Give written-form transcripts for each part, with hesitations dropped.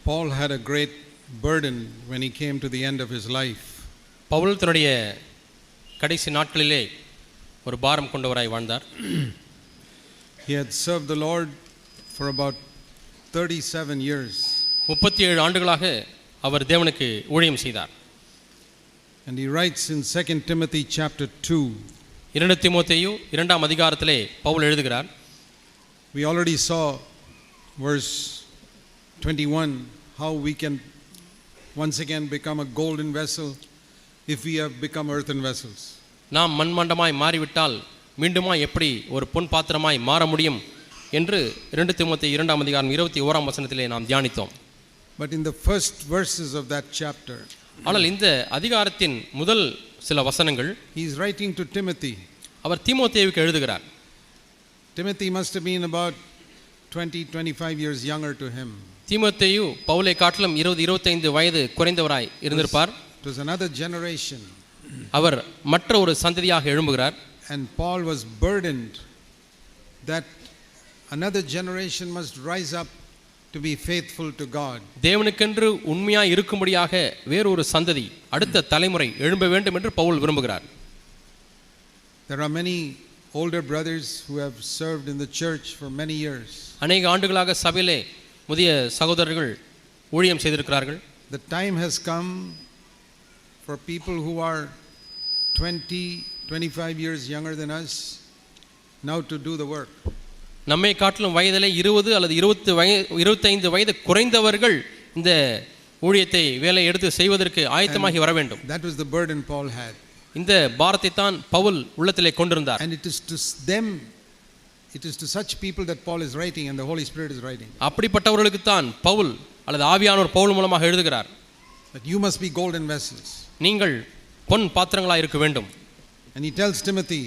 Paul had a great burden when he came to the end of his life. Pavul தன்னுடைய கடைசி நாட்களிலே ஒரு பாரம் கொண்டவராய் வாழ்ந்தார். He had served the Lord for about 37 years. 37 ஆண்டுகளாக அவர் தேவனுக்கு ஊழியம் செய்தார். And he writes in 2 Timothy chapter 2. 2 தீமோத்தேயு 2ஆம் அதிகாரத்திலே பவுல் எழுதுகிறார். We already saw verse 21 how we can once again become a golden vessel if we have become earthen vessels. நாம் மண்மண்டமாய் மாறிவிட்டால் மீண்டுமாய் எப்படி ஒரு பொன் பாத்திரமாய் மாற முடியும் என்று 2 தீமோத்தேயு 2ஆம் அதிகாரம் 21ஆம் வசனத்திலே நாம் தியானித்தோம். But in the first verses of that chapter, ஆனால் இந்த அதிகாரத்தின் முதல் சில வசனங்கள் he is writing to Timothy. அவர் தீமோத்தேயுவுக்கு எழுதுகிறார். Timothy must have been about 20-25 years younger to him. தீமோத்தேயு பவுலை காட்டிலும் 20-25 வயது குறைந்தவராய் இருந்திருப்பார். It was another generation. அவர் மற்ற ஒரு சந்ததியாக எழும்புகிறார். And Paul was burdened that another generation must rise up to be faithful to God. தேவனுக்கென்று உண்மையாய் இருக்கும்படியாக வேறொரு சந்ததி அடுத்த தலைமுறை எழும்ப வேண்டும் என்று பவுல் விரும்புகிறார். There are many older brothers who have served in the church for many years. அநேக ஆண்டுகளாக சபையிலே முதிய சகோதரர்கள் ஊழியம் செய்திருக்கிறார்கள். The time has come for people who are 20-25 years younger than us now to do the work. நம்மை காட்டிலும் வயதிலே 20 அல்லது 25 வயது குறைந்தவர்கள் இந்த ஊழியத்தை வேலை எடுத்து செய்வதற்கு ஆயத்தமாகி வர வேண்டும். That was the burden Paul had. இந்த பாரத்தை தான் பவுல் உள்ளத்திலே கொண்டிருந்தார். And it is to them, it is to such people that Paul is writing and the Holy Spirit is writing. அப்படிப்பட்டவர்களுக்கு தான் பவுல் அல்லது ஆவியானவர் பவுல் மூலமாக எழுதுகிறார். That you must be golden vessels. நீங்கள் பொன் பாத்திரங்களாய் இருக்க வேண்டும். And he tells Timothy,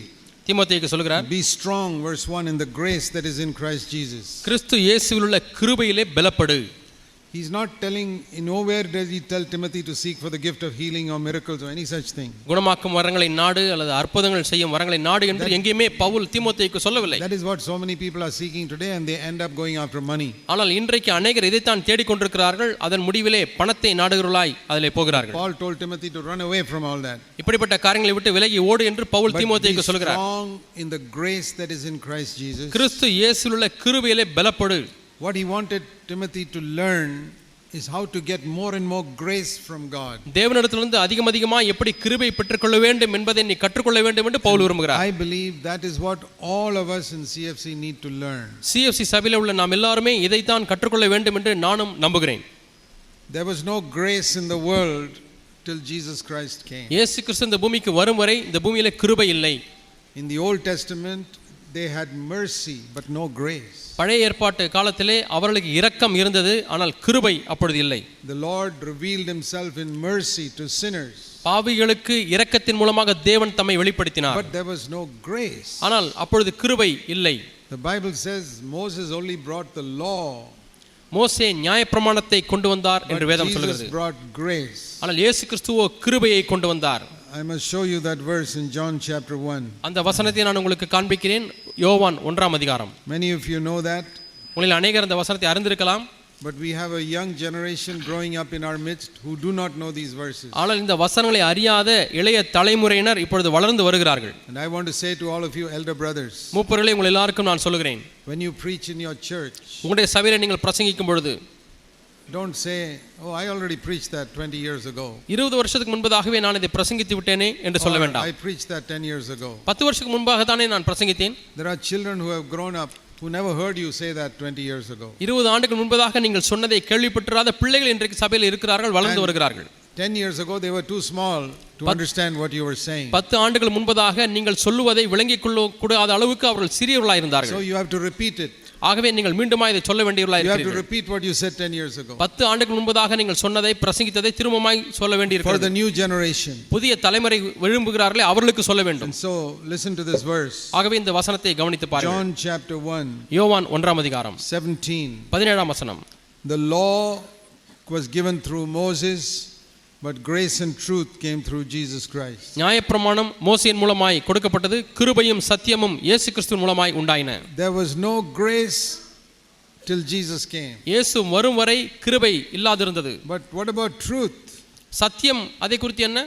தீமோத்தேயுக்கு சொல்கிறார், be strong, verse 1, in the grace that is in Christ Jesus. கிறிஸ்து இயேசுவில் உள்ள கிருபையிலே பலப்படு. He's not telling, in nowhere does he tell Timothy to seek for the gift of healing or miracles or any such thing. குணமாக்கும் வரங்களை நாடு அல்லது அற்புதங்கள் செய்யும் வரங்களை நாடு என்று எங்கேயுமே பவுல் தீமோத்தேயுக்கு சொல்லவில்லை. That is what so many people are seeking today and they end up going after money. ஆனால் இன்றைக்கு अनेகர் இதைத்தான் தேடிக்கொண்டிருக்கிறார்கள். அதன் முடிவிலே பணத்தை நாடுகிறவர்களாய் அதிலே போகிறார்கள். Paul told Timothy to run away from all that. இப்படிப்பட்ட காரியங்களை விட்டு விலகி ஓடு என்று பவுல் தீமோத்தேயுக்கு சொல்கிறார். Be strong in the grace that is in Christ Jesus. கிறிஸ்து இயேசுவில் உள்ள கிருபையிலே பலப்படு. What he wanted Timothy to learn is how to get more and more grace from God. தேவனிடத்திலிருந்து அதிகமாக எப்படி கிருபை பெற்றுக்கொள்ள வேண்டும் என்பதை நீ கற்றுக்கொள்ள வேண்டும் என்று பவுல் விரும்புகிறார். I believe that is what all of us in CFC need to learn. CFC சபையிலே உள்ள நாம் எல்லாரும் இதை தான் கற்றுக்கொள்ள வேண்டும் என்று நானும் நம்புகிறேன். There was no grace in the world till Jesus Christ came. இயேசு கிறிஸ்து இந்த பூமிக்கு வரும் வரை இந்த பூமியிலே கிருபை இல்லை. In the Old Testament they had mercy but no grace. பழைய ஏற்பாட்டு காலத்திலே அவர்களுக்கு இரக்கம் இருந்தது, ஆனால் கிருபை அப்பொழுது இல்லை. The Lord revealed himself in mercy to sinners. பாவிகளுக்கு இரக்கத்தின் மூலமாக தேவன் தம்மை வெளிப்படுத்தினார். But there was no grace. ஆனால் அப்பொழுது கிருபை இல்லை. The Bible says Moses only brought the law. மோசே நியாயப்பிரமாணத்தை கொண்டு வந்தார் என்று வேதம் சொல்கிறது. Jesus brought grace. ஆனால் இயேசு கிறிஸ்துவோ கிருபையை கொண்டு வந்தார். I must show you that verse in John chapter 1. அந்த வசனத்தை நான் உங்களுக்கு காண்பிக்கிறேன். யோவான் 1ஆம் அதிகாரம். Many of you know that. உங்களில் அநேகர் அந்த வசனத்தை அறிந்திருக்கலாம். But we have a young generation growing up in our midst who do not know these verses. ஆனால் இந்த வசனங்களை அறியாத இளைய தலைமுறையினர் இப்பொழுது வளர்ந்து வருகிறார்கள். And I want to say to all of you elder brothers, மூப்பர்களே உங்கள் எல்லாருக்கும் நான் சொல்லுகிறேன், when you preach in your church, உங்களுடைய சபையிலே நீங்கள் பிரசங்கிக்கும் பொழுது don't say, oh, I already preached that 20 years ago. 20 வருஷத்துக்கு முன்பதாகவே நான் இதை பிரசங்கித்து விட்டேனே என்று சொல்ல வேண்டாம். I preached that 10 years ago. 10 வருஷத்துக்கு முன்பாக தானே நான் பிரசங்கித்தேன். There are children who have grown up who never heard you say that 20 years ago. 20 ஆண்டுகள் முன்பதாக நீங்கள் சொன்னதை கேள்விப்பட்டிராத பிள்ளைகள் இன்றைக்கு சபையில் இருக்கிறார்கள், வளர்ந்து வருகிறார்கள். 10 years ago they were too small to understand what you were saying. 10 ஆண்டுகள் முன்பதாக நீங்கள் சொல்லுவதை விளங்கிக் கொள்ள கூடாத அளவுக்கு அவர்கள் சிறியவர்களாக இருந்தார்கள். So you have to repeat it. ஆகவே நீங்கள் மீண்டுமா இதை சொல்ல வேண்டியவர்களாக You have to இருக்கிறீர்கள். repeat what you said 10 years ago. 10 ஆண்டுகள் முன்பதாக நீங்கள் சொன்னதை பிரசங்கித்ததை திரும்பமாய் சொல்ல For வேண்டியிருக்கிறது. the new generation. புதிய தலைமுறை விரும்புகிறார்களே அவர்களுக்கு சொல்ல வேண்டும். And so listen to this verse. ஆகவே இந்த வசனத்தை கவனித்து பாருங்கள். John chapter 1. யோவான் 1ஆம் அதிகாரம் 17. 17ஆம் வசனம். The law was given through Moses, but grace and truth came through Jesus Christ. நியாயப்பிரமாணம் மோசேயின் மூலமாய் கொடுக்கப்பட்டது, கிருபையும் சத்தியமும் இயேசு கிறிஸ்துவின் மூலமாய் உண்டாயின. There was no grace till Jesus came. இயேசு வரும் வரை கிருபை இல்லாதிருந்தது. But what about truth? சத்தியம் அதை குறித்து என்ன?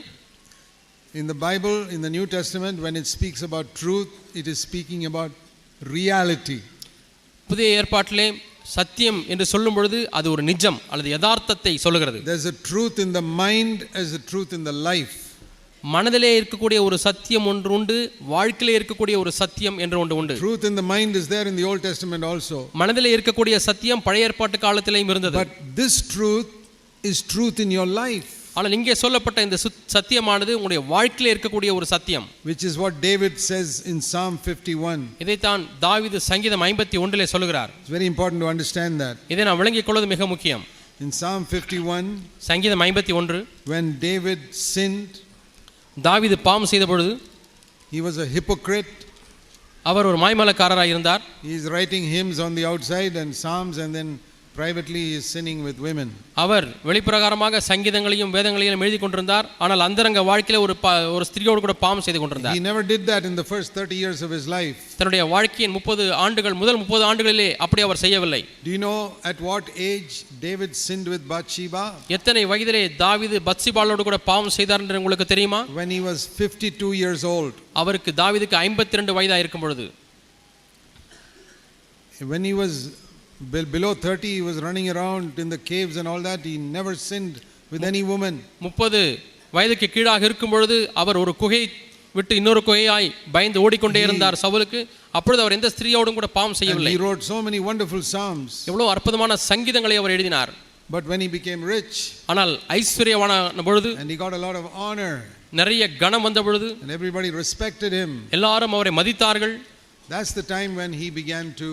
In the Bible, in the New Testament, when it speaks about truth, it is speaking about reality. புதிய ஏற்பாட்டிலே சத்தியம் என்று சொல்லும் பொழுது அது ஒரு நிஜம் அல்லது யதார்த்தத்தை சொல்லுகிறது. There's a truth in the mind as a truth in the life. மனதிலே இருக்கக்கூடிய ஒரு சத்தியம் ஒன்று உண்டு, வாழ்க்கையிலே இருக்கக்கூடிய ஒரு சத்தியம் என்று ஒன்று உண்டு. Truth in the mind is there in the Old Testament also. மனதிலே இருக்கக்கூடிய சத்தியம் பழைய ஏற்பாட்டு காலத்திலேயும் இருந்தது. But this truth is truth in your life. ஆனால் இங்கே சொல்லப்பட்ட இந்த சத்தியமானது உங்களுடைய வாழ்க்கையிலே இருக்கக்கூடிய ஒரு சத்தியம். Which is what David says in Psalm 51. இதைத்தான் தாவீது சங்கீதம் 51 சொல்கிறார். It's very important to understand that. இதை நாம் விளங்கிக் கொள்வது மிக முக்கியம். In Psalm 51, சங்கீதம் 51, when David sinned, தாவீது பாவம் செய்த பொழுது, he was a hypocrite. அவர் ஒரு மாய்மாலக்காரராக இருந்தார். He is writing hymns on the outside and psalms, and then privately he is sinning with women. அவர் வெளிப்பிரகாரமாக சங்கீதங்களையும் வேதங்களையும் எழுதி கொண்டிருந்தார். ஆனால் அந்தரங்க வாழ்க்கையில ஒரு ஸ்திரியோடு கூட பாவம் செய்து கொண்டிருந்தார். He never did that in the first 30 years of his life. தன்னுடைய வாழ்க்கையின் முதல் 30 ஆண்டுகளிலே அப்படி அவர் செய்யவில்லை. Do you know at what age David sinned with Bathsheba? எத்தனை வயதிலே தாவீது பத்சிபாளோடு கூட பாவம் செய்தார் என்று உங்களுக்கு தெரியுமா? When he was 52 years old. அவருக்கு தாவீதுக்கு 52 வயதாக இருக்கும் பொழுது. When he was below 30, he was running around in the caves and all that. He never sinned with any woman. 30 வயதுக்கு கீழாக இருக்கும் பொழுது அவர் ஒரு குகை விட்டு இன்னொரு குகையாய் பயந்து ஓடிக்கொண்டே இருந்தார் சவுலுக்கு. அப்பொழுது அவர் எந்த ஸ்திரியோடும் கூட பாவம் செய்யவில்லை. He wrote so many wonderful psalms. எவ்வளவு அற்புதமான சங்கீதங்களை அவர் எழுதினார். But when he became rich, ஆனால் ஐஸ்வர்யவானான பொழுது, and he got a lot of honor, நிறைய கனம் வந்த பொழுது, and everybody respected him, எல்லாரும் அவரை மதித்தார்கள். that's the time when he began to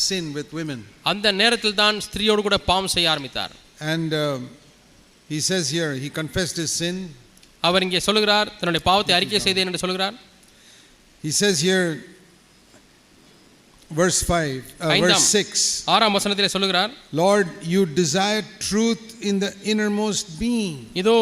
sin with women. அந்த நேரத்தில் தான் ஸ்திரியோடு கூட பாவம் செய்ய ஆரம்பித்தார். And he says here, he confessed his sin. அவர் இங்கே சொல்கிறார், தன்னுடைய பாவத்தை அறிக்கை செய்தேன் என்று சொல்கிறார். He says here, verse 6, ஆறாம் வசனத்திலே சொல்கிறார், Lord, you desire truth in the innermost being. இதோ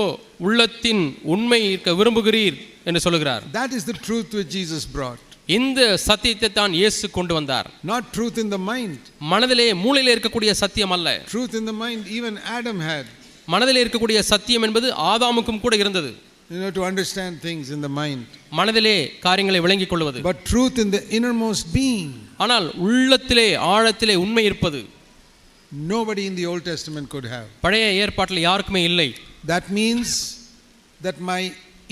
உள்ளத்தின் உண்மை இருக்க விரும்புகிறீர் என்று சொல்கிறார். That is the truth which Jesus brought. இந்த சத்தியத்தை தான் இயேசு கொண்டு வந்தார். Not truth in the mind. மனதிலே மூளையிலே இருக்கக்கூடிய சத்தியம் அல்ல. Truth in the mind even Adam had. மனதிலே இருக்கக்கூடிய சத்தியம் என்பது ஆதாமுக்கும் கூட இருந்தது. You know, to understand things in the mind. மனதிலே காரியங்களை விளங்கிக் கொள்வது. But truth in the innermost being. ஆனால் உள்ளத்திலே ஆழத்திலே உண்மை இருப்பது nobody in the Old Testament could have. பழைய ஏற்பாட்டில் யாருக்குமே இல்லை. That means that my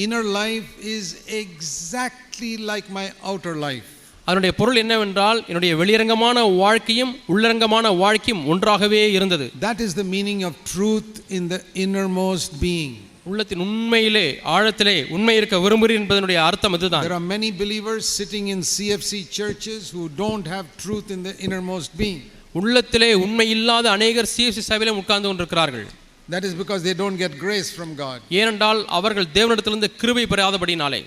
inner life is exactly like my outer life. அதனுடைய பொருள் என்னவென்றால் என்னுடைய வெளியரங்கமான வாழ்க்கையும் உள்ளரங்கமான வாழ்க்கையும் ஒன்றாகவே இருந்தது. That is the meaning of truth in the innermost being. உள்ளத்தின் உண்மையிலே ஆழத்திலே உண்மை இருக்க விரும்புகிறேன் என்பதனுடைய அர்த்தம் இதுதான். There are many believers sitting in CFC churches who don't have truth in the innermost being. உள்ளத்திலே உண்மை இல்லாத அநேகர் CFC சபையிலே உட்கார்ந்து கொண்டிருக்கிறார்கள். That is because they don't get grace from God. ஏனென்றால் அவர்கள் தேவனிடத்திலிருந்து கிருபை பெறாதபடினாலே.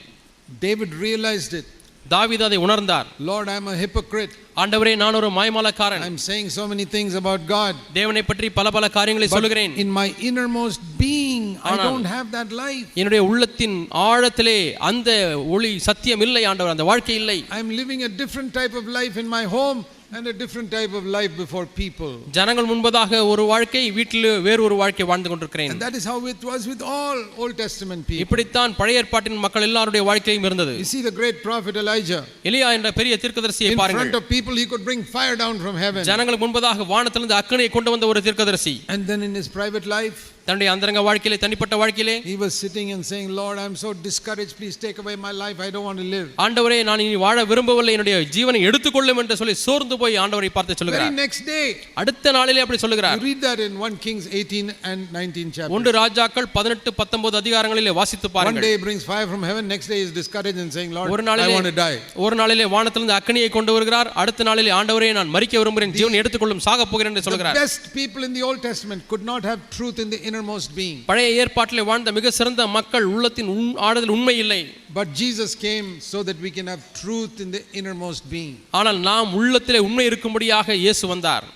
David realized it. தாவீது அதை உணர்ந்தார். Lord, I am a hypocrite. ஆண்டவரே, நான் ஒரு மாய்மாலக்காரன். I am saying so many things about God. தேவனை பற்றி பல காரியங்களை சொல்கிறேன். In my innermost being I don't have that life. என்னுடைய உள்ளத்தின் ஆழத்திலே அந்த ஒளி சத்தியம் இல்லை ஆண்டவர், அந்த வாழ்க்கை இல்லை. I am living a different type of life in my home and a different type of life before people. ஜனங்கள் முன்பதாக ஒரு வாழ்க்கை, வீட்டில் வேறு ஒரு வாழ்க்கை வாழ்ந்து கொண்டிருக்கிறேன். And that is how it was with all Old Testament people. இப்படித்தான் பழைய ஏற்பாட்டின் மக்கள் எல்லாருடைய வாழ்க்கையும் இருந்தது. You see the great prophet Elijah. எலியா என்ற பெரிய தீர்க்கதரிசியை பாருங்கள். In front of people he could bring fire down from heaven. ஜனங்களுக்கு முன்பதாக வானத்திலிருந்து அக்கினியை கொண்டு வந்த ஒரு தீர்க்கதரிசி. And then in his private life, தன்னுடைய அந்தரங்க வாழ்க்கையிலே, தனிப்பட்ட வாழ்க்கையிலே, he was sitting and saying, Lord, I am so discouraged, please take away my life, I don't want to live. ஆண்டவரே, நான் இனி வாழ விரும்பவில்லை, என்னுடைய ஜீவனை எடுத்துக்கொள்ளும் என்று சொல்லி சோர்ந்து போய் ஆண்டவரை பார்த்து சொல்கிறார். Very next day, அடுத்த நாளிலே அப்படி சொல்கிறார். You read that in 1 Kings 18 and 19 chapters. 1 ராஜாக்கள் 18 19 அதிகாரங்களிலே வாசித்து பாருங்கள். One day he brings fire from heaven, next day he is discouraged and saying, Lord, I want to die. ஒரு நாளிலே வானத்திலிருந்து அக்கினியை கொண்டு வருகிறார், அடுத்த நாளிலே ஆண்டவரே, நான் மரிக்க விரும்புகிறேன், ஜீவனை எடுத்துக்கொள்ளும், சாக போகிறேன் என்று சொல்கிறார். The best people in the Old Testament could not have truth in the innermost being. பழைய ஏற்பாட்டிலே வாழ்ந்த மிக சிறந்த மக்கள் உள்ளத்தின் ஆழத்தில் உண்மை இல்லை. But Jesus came so that we can have truth in the innermost being. ஆனால் நாம் உள்ளத்திலே உண்மை இருக்கும்படியாக இயேசு வந்தார்.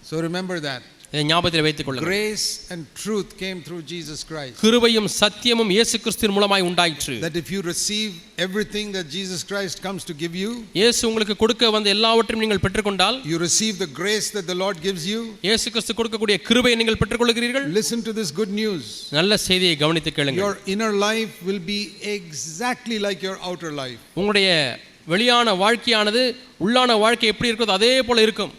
So remember that. இதை ஞாபகத்தில் வைத்துக் கொள்ளுங்கள். Grace and truth came through Jesus Christ. கிருபையும் சத்தியமும் இயேசு கிறிஸ்துவின் மூலமாய் உண்டாயிற்று. That if you receive everything that Jesus Christ comes to give you, இயேசு உங்களுக்கு கொடுக்க வந்த எல்லாவற்றையும் நீங்கள் பெற்றுக்கொண்டால், you receive the grace that the Lord gives you. இயேசு கிறிஸ்து கொடுக்கக்கூடிய கிருபையை நீங்கள் பெற்றுக்கொள்கிறீர்கள். Listen to this good news. நல்ல செய்தியை கவனித்து கேளுங்கள். Your inner life will be exactly like your outer life. உங்களுடைய வெளியான வாழ்க்கையானது உள்ளான வாழ்க்கை எப்படி இருக்கிறதோ அதே போல இருக்கும்.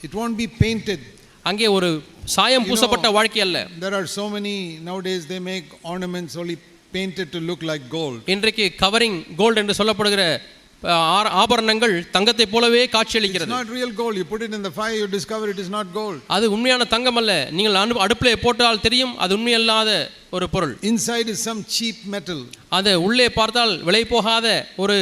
It won't be painted. அங்கே ஒரு சாயம் பூசப்பட்ட வாழ்க்கை அல்ல. There are so many nowadays they make ornaments only painted to look like gold. இன்றைக்கு கவரிங் கோல்ட் என்று சொல்லப்படுகிற ஆபரணங்கள் தங்கத்தை போலவே காட்சியளிக்கிறது. It's not real gold. You put it in the fire, you discover it is not gold. அது உண்மையான தங்கம் அல்ல. நீங்கள் அடுப்பிலே போட்டால் தெரியும் அது உண்மையல்லாத ஒரு பொருள். Inside is some cheap metal. அது உள்ளே பார்த்தால் விலை போகாத ஒரு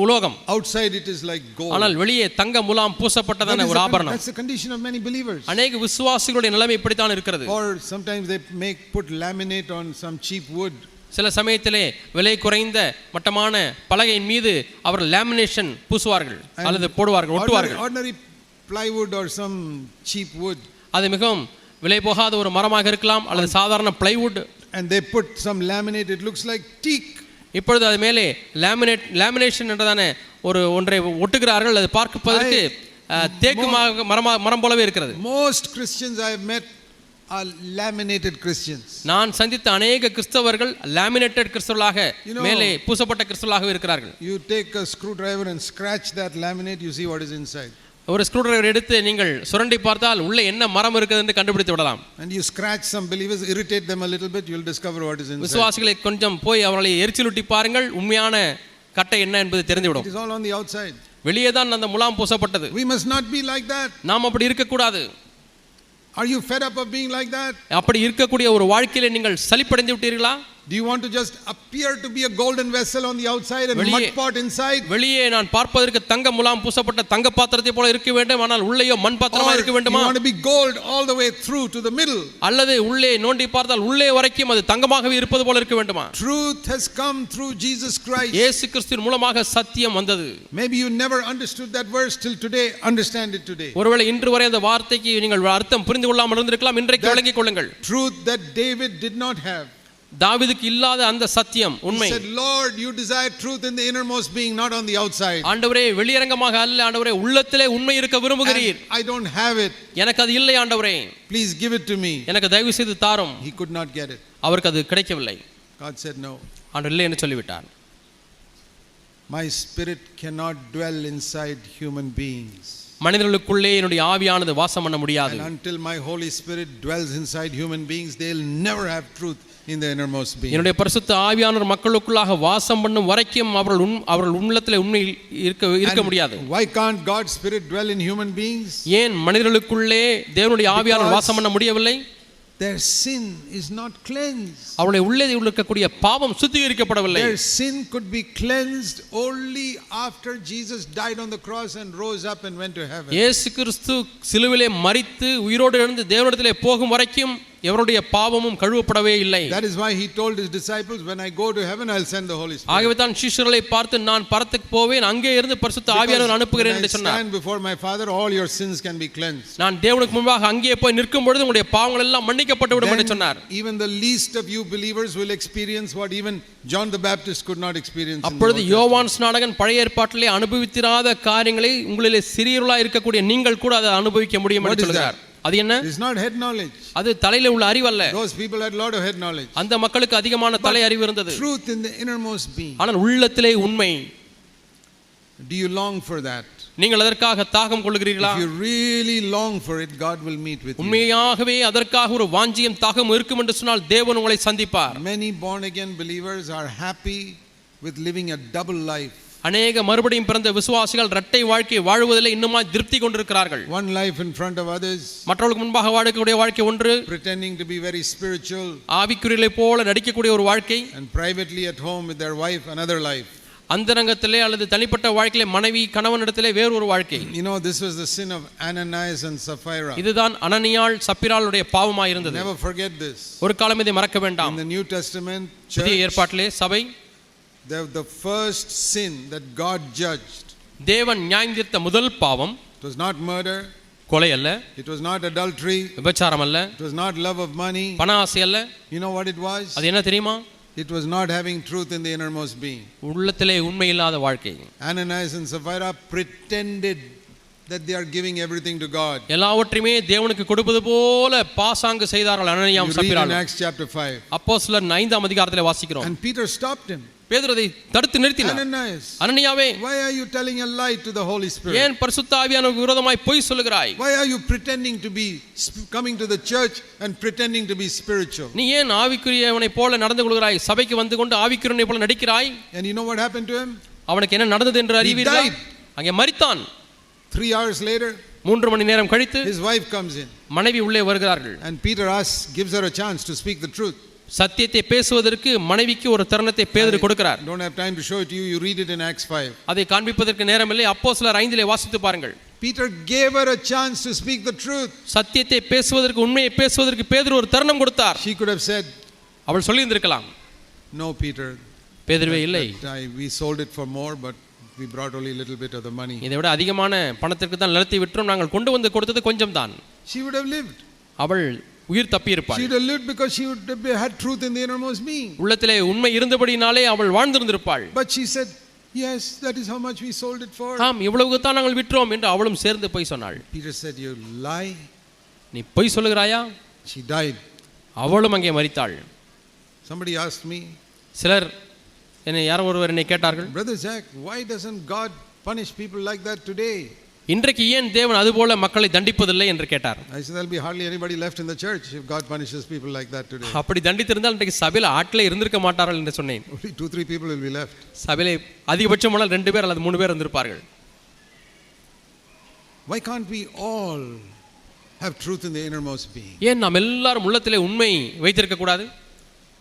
உலோகம். Outside it is like gold. ஆனால் வெளியே தங்க முலாம் பூசப்பட்டதான ஒரு ஆபரணம். That's the condition of many believers. अनेक விசுவாசிகளுடைய நிலைமை இப்படி தான் இருக்கிறது. Or sometimes they put laminate on some cheap wood. சில சமயத்திலே விலை குறைந்த மட்டமான பலகையின் மீது அவர் லேமினேஷன் பூசுவார்கள் அல்லது போடுவார்கள், ஒட்டுவார்கள். Ordinary plywood or some cheap wood. அது மிகவும் விலை போகாத ஒரு மரமாக இருக்கலாம் அல்லது சாதாரண plywood. And they put some laminate, it looks like teak. இப்பொழுது அது மேலே லேமினேஷன் என்றதான ஒரு ஒன்றை ஒட்டுகிறார்கள். அது பார்ப்பதற்கு தேக்கு மரம் போலவே இருக்கிறது. Most Christians I have met are laminated Christians. நான் சந்தித்த अनेक கிறிஸ்தவர்கள் லேமினேட்டட் கிறிஸ்தவர்களாக மேலே பூசப்பட்ட கிறிஸ்தவர்களாக இருக்கிறார்கள். You take a screwdriver and scratch that laminate, you see what is inside. ஒரு ஸ்க்ரூ டிரைவர் எடுத்து நீங்கள் சுரண்டி பார்த்தால் உள்ளே என்ன மரம் இருக்குது என்று கண்டுபிடித்து விடலாம். And you scratch some believers, irritate them a little bit, you will discover what is inside. விசுவாசிகளை கொஞ்சம் போய் அவர்களை எரிச்சலூட்டி பாருங்கள், உண்மையான கட்டை என்ன என்பது தெரிந்துவிடும். It is all on the outside. வெளியே தான் அந்த முலாம் பூசப்பட்டது. We must not be like that. நாம் அப்படி இருக்கக்கூடாது. Are you fed up of being like that? அப்படி இருக்கக்கூடிய ஒரு வாழ்க்கையில நீங்கள் சலிப்படைந்து விட்டீர்களா? Do you want to just appear to be a golden vessel on the outside and mud pot inside? வெளியே நான் பார்ப்பதற்கு தங்க முலாம் பூசப்பட்ட தங்க பாத்திரத்தை போல இருக்க வேண்டும், ஆனால் உள்ளேயோ மண் பாத்திரமா இருக்க வேண்டுமா? You want to be gold all the way through to the middle? அல்லது உள்ளே நோண்டி பார்த்தால் உள்ளே வரைக்கும் அது தங்கமாகவே இருப்பது போல இருக்க வேண்டுமா? Truth has come through Jesus Christ. இயேசு கிறிஸ்துவின் மூலமாக சத்தியம் வந்தது. Maybe you never understood that verse till today. Understand it today. ஒருவேளை இன்று வரை அந்த வார்த்தைக்கு நீங்கள் அர்த்தம் புரிந்து கொள்ளாமல் இருந்திருக்கலாம். இன்றைக்கு விளங்கிக் கொள்ளுங்கள். Truth that David did not have. தாவீதுக்கு இல்லாத அந்த சத்தியம் உண்மை. He said, Lord, you desire truth in the innermost being, not on the outside. ஆண்டவரே வெளியரங்கமாக அல்ல ஆண்டவரே, உள்ளத்திலே உண்மை இருக்க விரும்புகிறீர். I don't have it. எனக்கு அது இல்லை ஆண்டவரே. Please give it to me. எனக்கு தயவு செய்து தாரும். He could not get it. அவருக்கு அது கிடைக்கவில்லை. God said no. ஆண்டவர் இல்லை என்று சொல்லிவிட்டார். My spirit cannot dwell inside human beings. மனிதர்களுக்குள்ளே என்னுடைய ஆவியானது வாசம் பண்ண முடியாது. And until my Holy Spirit dwells inside human beings, they'll never have truth in the innermost being. என்னுடைய பரிசுத்த ஆவியானவர் மக்களுக்குள்ளாக வாசம் பண்ணும் வரைக்கும் அவர்கள் உள்ளத்திலே உண்மை இருக்க முடியாது. Why can't God's spirit dwell in human beings? ஏன் மனிதர்களுக்குள்ளே தேவனுடைய ஆவியானவர் வாசம் பண்ண முடியவில்லை? Their sin is not cleansed. அவருடைய உள்ளே இருக்கக்கூடிய பாவம் சுத்திகரிக்கப்படவில்லை. Their sin could be cleansed only after Jesus died on the cross and rose up and went to heaven. இயேசு கிறிஸ்து சிலுவிலே மரித்து உயிரோடு எழுந்து தேவனிடத்திலே போகும் வரைக்கும் எவருடைய பாவமும் கழுவப்படவே இல்லை. That is why he told his disciples, when I go to heaven I'll send the Holy Spirit. ஆகவே தான் சீஷர்களை பார்த்து நான் பரத்துக்கு போவேன், அங்கே இருந்து பரிசுத்த ஆவியானவரை அனுப்புகிறேன் என்று சொன்னார். Stand before my Father, all your sins can be cleansed. நான் தேவனுக்கு முன்பாக அங்கே போய் நிற்கும் பொழுது உங்களுடைய பாவங்கள் எல்லாம் மன்னிக்கப்பட்டு விடும் என்று சொன்னார். Even the least of you believers will experience what even John the Baptist could not experience. அப்பொழுது யோவான் ஸ்நானகன் பழைய ஏற்பாட்டிலே அனுபவித்திராத காரியங்களை உங்களிலே சிறியவர்களாக இருக்கக்கூடிய நீங்கள் கூட அதை அனுபவிக்க முடியும் என்று சொல்கிறார். அது என்ன? It is not head knowledge. அது தலையில உள்ள அறிவு அல்ல. Those people had a lot of head knowledge. அந்த மக்களுக்கு அதிகமான தலை அறிவு இருந்தது. Truth in the innermost being. ஆனால் உள்ளத்திலே உண்மை. Do you long for that? நீங்கள் அதற்காக தாகம் கொள்கிறீர்களா? If you really long for it, God will meet with you. உண்மையாகவே அதற்காக ஒரு வாஞ்சியம் தாகம் இருக்கும் என்று சொன்னால் தேவன் உங்களை சந்திப்பார். Many born again believers are happy with living a double life. அநேக மறுபடியும் பிறந்த விசுவாசிகள் இரட்டை வாழ்க்கை வாழ்வதிலே இன்னுமா திருப்தி கொண்டிருக்கிறார்கள். One life in front of others, மற்றவர்களுக்கு முன்பாக வாழக்கூடிய வாழ்க்கை ஒன்று, pretending to be very spiritual, ஆவிக்குரியலை போல நடிக்கக்கூடிய ஒரு வாழ்க்கை, and privately at home with their wife another life. அந்தரங்கத்திலே அல்லது தனிப்பட்ட வாழ்க்கையிலே மனைவி கணவனிடத்திலே வேறு ஒரு வாழ்க்கை. You know, this was the sin of Ananias and Sapphira. இதுதான் அனனியாள் சப்பிராளுடைய பாவமாய் இருந்தது. Never forget this. ஒரு காலம் இதை மறக்க வேண்டாம். In the New Testament புதிய church, ஏற்பாட்டிலே சபை, the first sin that God judged, தேவன் நியாயம் தீர்த்த முதல் பாவம், it was not murder, கொலை அல்ல, it was not adultery, விபச்சாரம் அல்ல, it was not love of money. பண ஆசை அல்ல. You know what it was? அது என்ன தெரியுமா? It was not having truth in the innermost being. உள்ளத்திலே உண்மை இல்லாத வாழ்க்கை. Ananias and Sapphira pretended that they are giving everything to God. எல்லாவற்றையுமே தேவனுக்கு கொடுப்பது போல பாசாங்கு செய்தார்கள் அனனியாவும் You read in சப்பீராலும். Acts chapter 5. அப்போஸ்தலர் 5ஆம் அதிகாரத்திலே வாசிக்கிறோம். And Peter stopped him. பேதுரு அதை தடுத்து நிறுத்தினார். Ananias, அனனியாவே, why are you telling a lie to the Holy Spirit? ஏன் பரிசுத்த ஆவியானவருக்கு விரோதமாய் பொய் சொல்லுகிறாய்? Why are you pretending to be coming to the church and pretending to be spiritual? நீ ஏன் ஆவிக்குரியவனை போல நடந்து கொள்கிறாய்? சபைக்கு வந்து கொண்டு ஆவிக்குரியவனை போல நடிக்கிறாய்? And you know what happened to him? அவனுக்கு என்ன நடந்தது என்று அறிவீர்களா? அங்கே மரித்தான். 3 hours later, 3 மணி நேரம் கழித்து his wife comes in. மனைவி உள்ளே வருகிறார்கள். And Peter gives her a chance to speak the truth. சத்தியத்தை பேசுவதற்கு மனைவிக்கு ஒரு தருணத்தை பேதுரு கொடுக்கிறார். Don't have time to show it to you. You read it in Acts 5. அதை காண்பிப்பதற்கு நேரமில்லை. அப்போஸ்தலர் 5 வாசித்து பாருங்கள். Peter gave her a chance to speak the truth. சத்தியத்தை பேசுவதற்கு, உண்மையை பேசுவதற்கு பேதுரு ஒரு தருணம் கொடுத்தார். She could have said, அவள் சொல்லி இருந்திருக்கலாம், no Peter, பேதுருவே இல்லை, we sold it for more, but we brought only a little bit of the money. இதை விட அதிகமான பணத்திற்கு தான் நிலத்தை விற்றோம், நாங்கள் கொண்டு வந்து கொடுத்தது கொஞ்சம் தான். She would have lived. அவள் உயிர் தப்பி இருப்பாள். She would have lived because she would have had truth in the innermost being. உள்ளத்திலே உண்மை இருந்தபடினாலே அவள் வாழ்ந்திருந்திருப்பாள். But she said, yes, that is how much we sold it for. ஆம், இவ்வளவுக்கு தான் நாங்கள் விற்றோம் என்று அவளும் சேர்ந்து போய் சொன்னாள். Peter said, you lie. நீ பொய் சொல்லுகிறாயா? She died. அவளும் அங்கே மரித்தாள். Somebody asked me, சிலர் யாரோ ஒருவர் என்னை கேட்டார்கள், Brother Zach, why doesn't God punish people like that today? இன்றைக்கு ஏன் தேவன் அதுபோல மக்களை தண்டிப்பதில்லை என்று கேட்டார். I said, there'll be hardly anybody left in the church if God punishes people like that today. அப்படி தண்டித்திருந்தால் இன்றைக்கு சபையில் ஆட்களே இருந்திருக்க மாட்டார்கள் என்று சொன்னேன். Only 2-3 people will be left. சபையிலே அதிகபட்சமான 2 பேர் அல்லது 3 பேர் இருந்திருப்பார்கள். Why can't we all have truth in the innermost being? ஏன் நாம் எல்லாரும் உள்ளத்திலே உண்மை வைத்திருக்க கூடாது?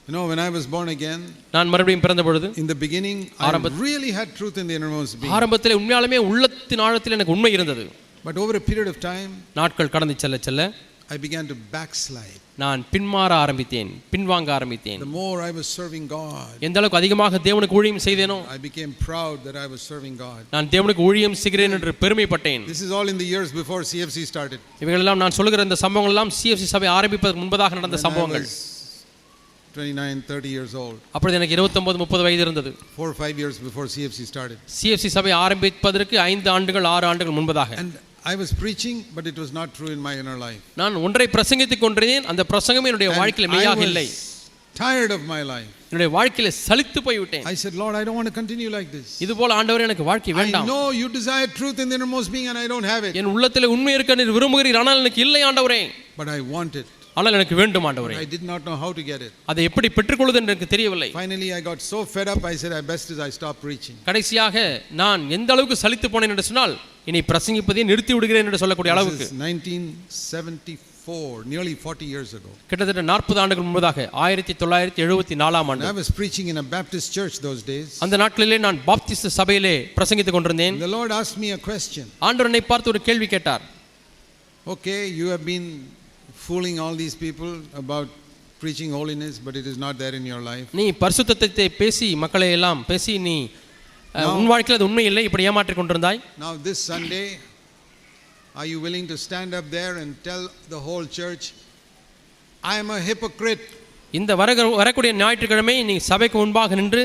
You know, when I was born again, நான் மறுபடியும் பிறந்த பொழுது, in the beginning, I really had truth in the innermost being. ஆரம்பத்திலே உண்மையாலுமே உள்ளத்தின் ஆழத்தில் எனக்கு உண்மை இருந்தது. But over a period of time, நாட்கள் கடந்து செல்ல செல்ல I began to backslide. நான் பின்மாற ஆரம்பித்தேன், பின்வாங்க ஆரம்பித்தேன். The more I was serving God, எந்த அளவுக்கு அதிகமாக தேவனுக்கு ஊழியம் செய்தேனோ, I became proud that I was serving God. நான் தேவனுக்கு ஊழியம் செய்கிறேன் என்று பெருமைப்பட்டேன். This is all in the years before CFC started. இவைகளெல்லாம் நான் சொல்லுகிற இந்த சம்பவங்கள் எல்லாம் CFC சபை ஆரம்பிப்பதற்கு முன்பதாக நடந்த சம்பவங்கள். 29-30 years old. அப்பொழுது எனக்கு 29-30 வயது இருந்தது. 4-5 years before CFC started. CFC சபை ஆரம்பிப்பதற்கு 5 ஆண்டுகள் 6 ஆண்டுகள் முன்பதாக. And I was preaching, but it was not true in my inner life. நான் ஒன்றை பிரசங்கித்துக் கொண்டிருந்தேன், அந்த பிரசங்கமே என்னுடைய வாழ்க்கையில் மெய்யாக இல்லை. Tired of my life. என்னுடைய வாழ்க்கையில சலித்து போய் விட்டேன். I said, Lord, I don't want to continue like this. இதுபோல ஆண்டவரே எனக்கு வாழ்க்கை வேண்டாம். I know you desire truth in the innermost being and I don't have it. என் உள்ளத்திலே உண்மை இருக்க நீர் விரும்புகிறீர், ஆனால் எனக்கு இல்லை ஆண்டவரே. But I want it. ஆனால் எனக்கு வேண்டும் ஆண்டவரே. I did not know how to get it. அதை எப்படி பெற்றுக்கொள்வது என்று எனக்கு தெரியவில்லை. Finally I got so fed up, I said, I best is I stop preaching. கடைசியாக நான் எந்த அளவுக்கு சலித்து போனேன் என்று சொன்னால், இனி பிரசங்கிப்பதை நிறுத்தி விடுகிறேன் என்று சொல்லக்கூடிய அளவுக்கு. 1974, nearly 40 years ago. கிட்டத்தட்ட 40 ஆண்டுகள் முன்பதாக 1974ஆம் ஆண்டு. I was preaching in a Baptist church those days. அந்த நாட்களிலே நான் பாப்டிஸ்ட் சபையிலே பிரசங்கித்துக் கொண்டிருந்தேன். The Lord asked me a question. ஆண்டவர் என்னை பார்த்து ஒரு கேள்வி கேட்டார். Okay, you have been fooling all these people about preaching holiness, but it is not there in your life. நீ பரிசுத்தத்தை பேசி மக்களை எல்லாம் பேசி நீ உன் வாழ்க்கையில் அது உண்மை இல்லை, இப்படி ஏமாற்றிக் கொண்டிருந்தாய். Now this Sunday, are you willing to stand up there and tell the whole church, I am a hypocrite? இந்த வரக்கூடிய ஞாயிற்றுக்கிழமை நீ சபைக்கு முன்பாக நின்று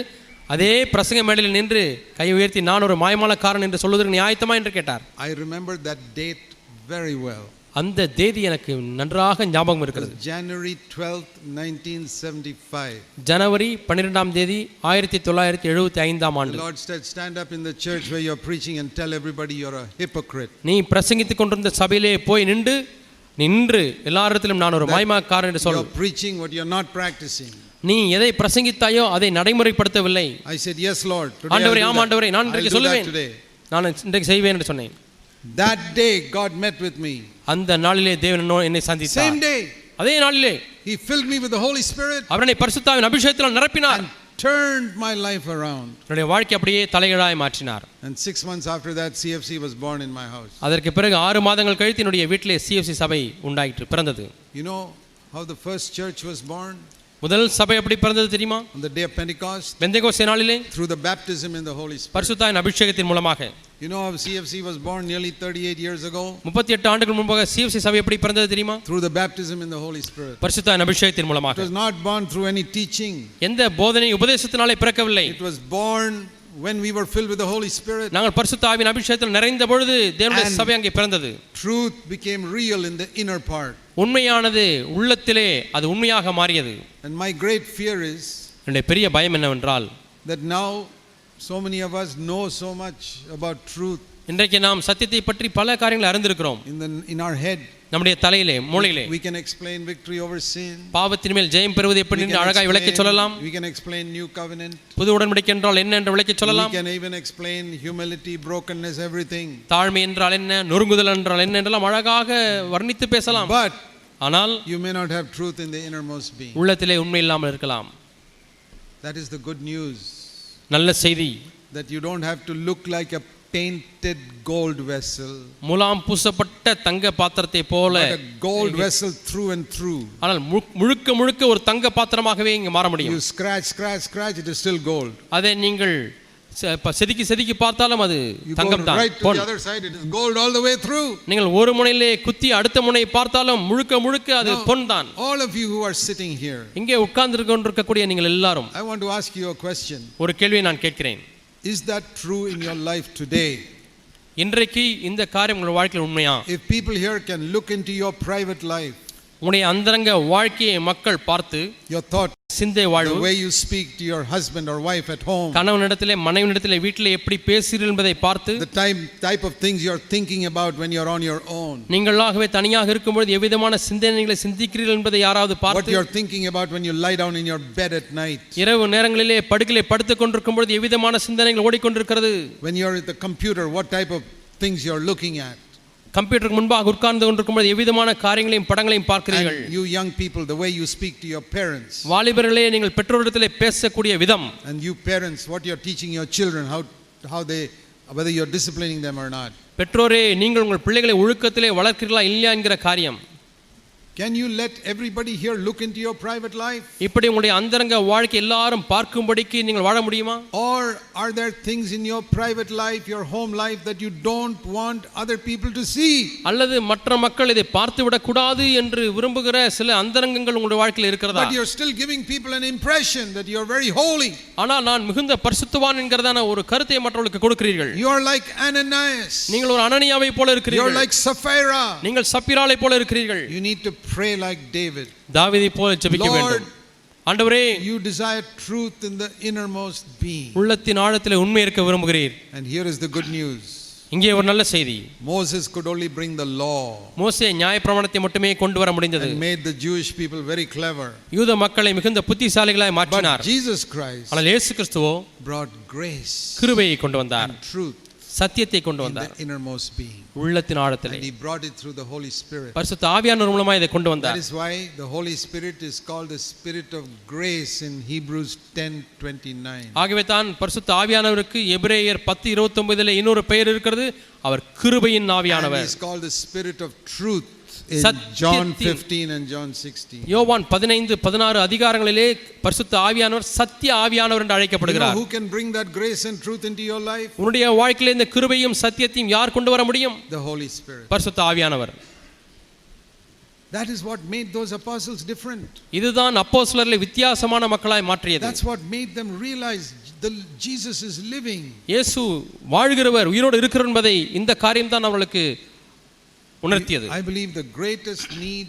அதே பிரசங்க மேடையில் நின்று கை உயர்த்தி நான் ஒரு மாயமாலக்காரன் என்று சொல்வதற்கு நீ ஆயத்தமா என்று கேட்டார். I remember that date very well. அந்த தேதி எனக்கு நன்றாக ஞாபகம் இருக்கிறது. January 12th, 1975. ஜனவரி 12ஆம் தேதி 1975ஆம் ஆண்டு. The Lord said, stand up in the church where you are preaching and tell everybody you are a hypocrite. நீ பிரசங்கித்துக் கொண்டிருந்த சபையிலே போய் நின்று எல்லாரிடத்திலும் நான் ஒரு மாயமாலக்காரன் என்று சொல். You are preaching what you are not practicing. நீ எதை பிரசங்கித்தாயோ அதை நடைமுறைப்படுத்தவில்லை. I said, yes Lord, today ஆண்டவரே, ஆம் ஆண்டவரே, நான் இன்றைக்கு சொல்லுவேன், today. நான் இன்றைக்கு செய்வேன் என்று சொன்னேன். That day God met with me. அந்த நாளிலே தேவன் என்னை சந்தித்தார். Same day. அதே நாளிலே He filled me with the Holy Spirit. அவர் என்னை பரிசுத்தாவின் அபிஷேகத்தால் நிரப்பினார். Turned my life around. என்னுடைய வாழ்க்கை அப்படியே தலைகீழாய் மாற்றினார். And 6 months after that CFC was born in my house. அதற்கு பிறகு 6 மாதங்கள் கழித்து என்னுடைய வீட்டிலே CFC சபை உண்டாயிற்று, பிறந்தது. You know how the first church was born? முதல் சபை எப்படி பிறந்தது தெரியுமா? On the day of Pentecost. Pentecost நாளிலே Through the baptism in the Holy Spirit. பரிசுத்தாவின் அபிஷேகத்தின் மூலமாக. You know how CFC was born nearly 38 years ago? 38 ஆண்டுகள் முன்பாக CFC சபை எப்படி பிறந்தது தெரியுமா? Through the baptism in the Holy Spirit. பரிசுத்த அபிஷேகத்தின் It மூலமாக. was not born through any teaching. எந்த போதனை உபதேசத்தினாலே பிறக்கவில்லை. It was born when we were filled with the Holy Spirit. நாங்கள் பரிசுத்த ஆவியின் அபிஷேகத்தில் நிறைந்த பொழுது தேவனுடைய சபை அங்கே பிறந்தது. Truth became real in the inner part. உண்மையானது உள்ளத்திலே அது உண்மையாக மாறியது. And my great fear is என்னுடைய பெரிய பயம் என்னவென்றால் that now so many of us know so much about truth. இன்றைக்கு நாம் சத்தியத்தை பற்றி பல காரியங்களை அறிந்திருக்கிறோம். In our head, நம்முடைய தலையிலே மூளையிலே we can explain victory over sin. பாவத்தின் மேல் ஜெயம் பெறுவது எப்படி என்று அழகாய் விளக்கிச் சொல்லலாம். We can explain new covenant. புது உடன்படிக்கை என்றால் என்ன என்று விளக்கிச் சொல்லலாம். We can even explain humility, brokenness, everything. தாழ்மை என்றால் என்ன, நொறுங்குதல் என்றால் என்ன என்றெல்லாம் அழகாக வர்ணித்து பேசலாம். But ஆனால் you may not have truth in the innermost being. உள்ளத்திலே உண்மை இல்லாமல் இருக்கலாம். That is the good news. நல்ல செய்தி. That you don't have to look like a painted gold vessel. முலாம் பூசப்பட்ட தங்க பாத்திரத்தை போல, but a gold vessel through and through. ஆனால் முழுக்க முழுக்க ஒரு தங்க பாத்திரமாகவே இங்க மாற முடியும். You scratch, it is still gold. அதை நீங்கள் செதுக்கி பார்த்தாலும் அது தங்கம் தான். Right to the other side, it is gold all the way through. நீங்கள் ஒரு முனையிலே குத்தி அடுத்த முனை பார்த்தாலும் முழுக்க அது பொன் தான். All of you who are sitting here, இங்கே உட்கார்ந்து கொண்டிருக்கக்கூடிய நீங்கள் எல்லாரும், I want to ask you a question. ஒரு கேள்வியை நான் கேட்கிறேன். Is that true in your life today? இன்றைக்கு இந்த காரியம் உங்கள் வாழ்க்கையில் உண்மையா? If people here can look into your private life, உங்களுடைய அந்தரங்க வாழ்க்கையை மக்கள் பார்த்து, your thought, சிந்தை வாழ்வு, the way you speak to your husband or wife at home, கணவனிடத்திலே மனைவியிடத்திலே வீட்டிலே எப்படி பேசுகிறீர்கள் என்பதை பார்த்து, the type of things you are thinking about when you are on your own, நீங்களாகவே தனியாக இருக்கும்போது எவ்விதமான சிந்தனைகளை சிந்திக்கிறீர்கள் என்பதை யாராவது பார்த்து, what you are thinking about when you lie down in your bed at night, இரவு நேரங்களிலே படுக்கையிலே படுத்துக் கொண்டிருக்கும் பொழுது எவ்விதமான சிந்தனைகள் ஓடிக்கொண்டிருக்கிறது, when you are at the computer, what type of things you are looking at, கம்ப்யூட்டருக்கு முன்பாக உட்கார்ந்து கொண்டிருக்கும் பொழுது எவ்விதமான காரியங்களையும் படங்களையும் பார்க்கிறீர்கள். and you young people, the way you speak to your parents, வாலிபர்களே நீங்கள் பெற்றோரிடத்திலே பேசக்கூடிய விதம், and you parents, what you are teaching your children, how they, whether you are disciplining them or not, பெற்றோரே நீங்கள் உங்கள் பிள்ளைகளை ஒழுக்கத்திலே வளர்க்கிறீர்களா இல்லையா என்கிற காரியம். can you let everybody here look into your private life? இப்படி உங்களுடைய அந்தரங்க வாழ்க்கை எல்லாரும் பார்க்கும்படிக்கு நீங்கள் வாழ முடியுமா? Or are there things in your private life, your home life, that you don't want other people to see? அல்லது மற்ற மக்கள் இதை பார்த்து விடக் கூடாது என்று விரும்புகிற சில அந்தரங்கங்கள் உங்களுடைய வாழ்க்கையில் இருக்கிறதா? But you're still giving people an impression that you're very holy. ஆனால் நான் மிகுந்த பரிசுத்தவான் என்கிறதான ஒரு கருத்தை மற்றவர்களுக்கு கொடுக்கிறீர்கள். You are like Ananias. நீங்கள் ஒரு அனனியாவை போல இருக்கிறீர்கள். You're like Sapphira. நீங்கள் சப்பீராளை போல இருக்கிறீர்கள். You need to pray like David. தாவீதை போல ஜெபிக்க வேண்டும். ஆண்டவரே, you desire truth in the innermost being. உள்ளத்தின் ஆழத்திலே உண்மை இருக்க விரும்புகிறீர். And here is the good news. இங்கே ஒரு நல்ல செய்தி. Moses could only bring the law. மோசே நியாயப்பிரமாணத்தை மட்டுமே கொண்டு வர முடிந்தது. And made the Jewish people very clever. யூத மக்களை மிகுந்த புத்திசாலிகளாய் மாற்றினார். But Jesus Christ ஆனால் இயேசு கிறிஸ்துவோ brought grace, கிருபையை கொண்டு வந்தார். and truth, சத்தியத்தை கொண்டு வந்தார். in the innermost being. உள்ளத்தின் ஆழத்திலே. And he brought it through the Holy Spirit. பரிசுத்த ஆவியானவர் மூலமா இதை கொண்டு வந்தார். That is why the Holy Spirit is called the Spirit of grace in Hebrews 10:29. ஆகவே தான் பரிசுத்த ஆவியானவருக்கு எபிரேயர் 10:29 இன்னொரு பெயர் இருக்கிறது. அவர் கிருபையின் ஆவியானவர். And he is called the Spirit of truth in John 15 and John 16. யோவான் 15-16 அதிகாரங்களிலே பரிசுத்த ஆவியானவர் சத்திய ஆவியானவர் என்று அழைக்கப்படுகிறார். Who can bring that grace and truth into your life? உன்னுடைய வாழ்க்கையிலே இந்த கிருபையும் சத்தியத்தையும் யார் கொண்டு வர முடியும்? The Holy Spirit. பரிசுத்த ஆவியானவர். That is what made those apostles different. இதுதான் அப்போஸ்தலர்களை வித்தியாசமான மக்களாய் மாற்றியது. That's what made them realize that Jesus is living. இயேசு வாழ்கிறவர், உயிரோடு இருக்கிறவர் என்பதை இந்த காரியம் தான் அவர்களுக்கு உணர்த்தியது. I believe the greatest need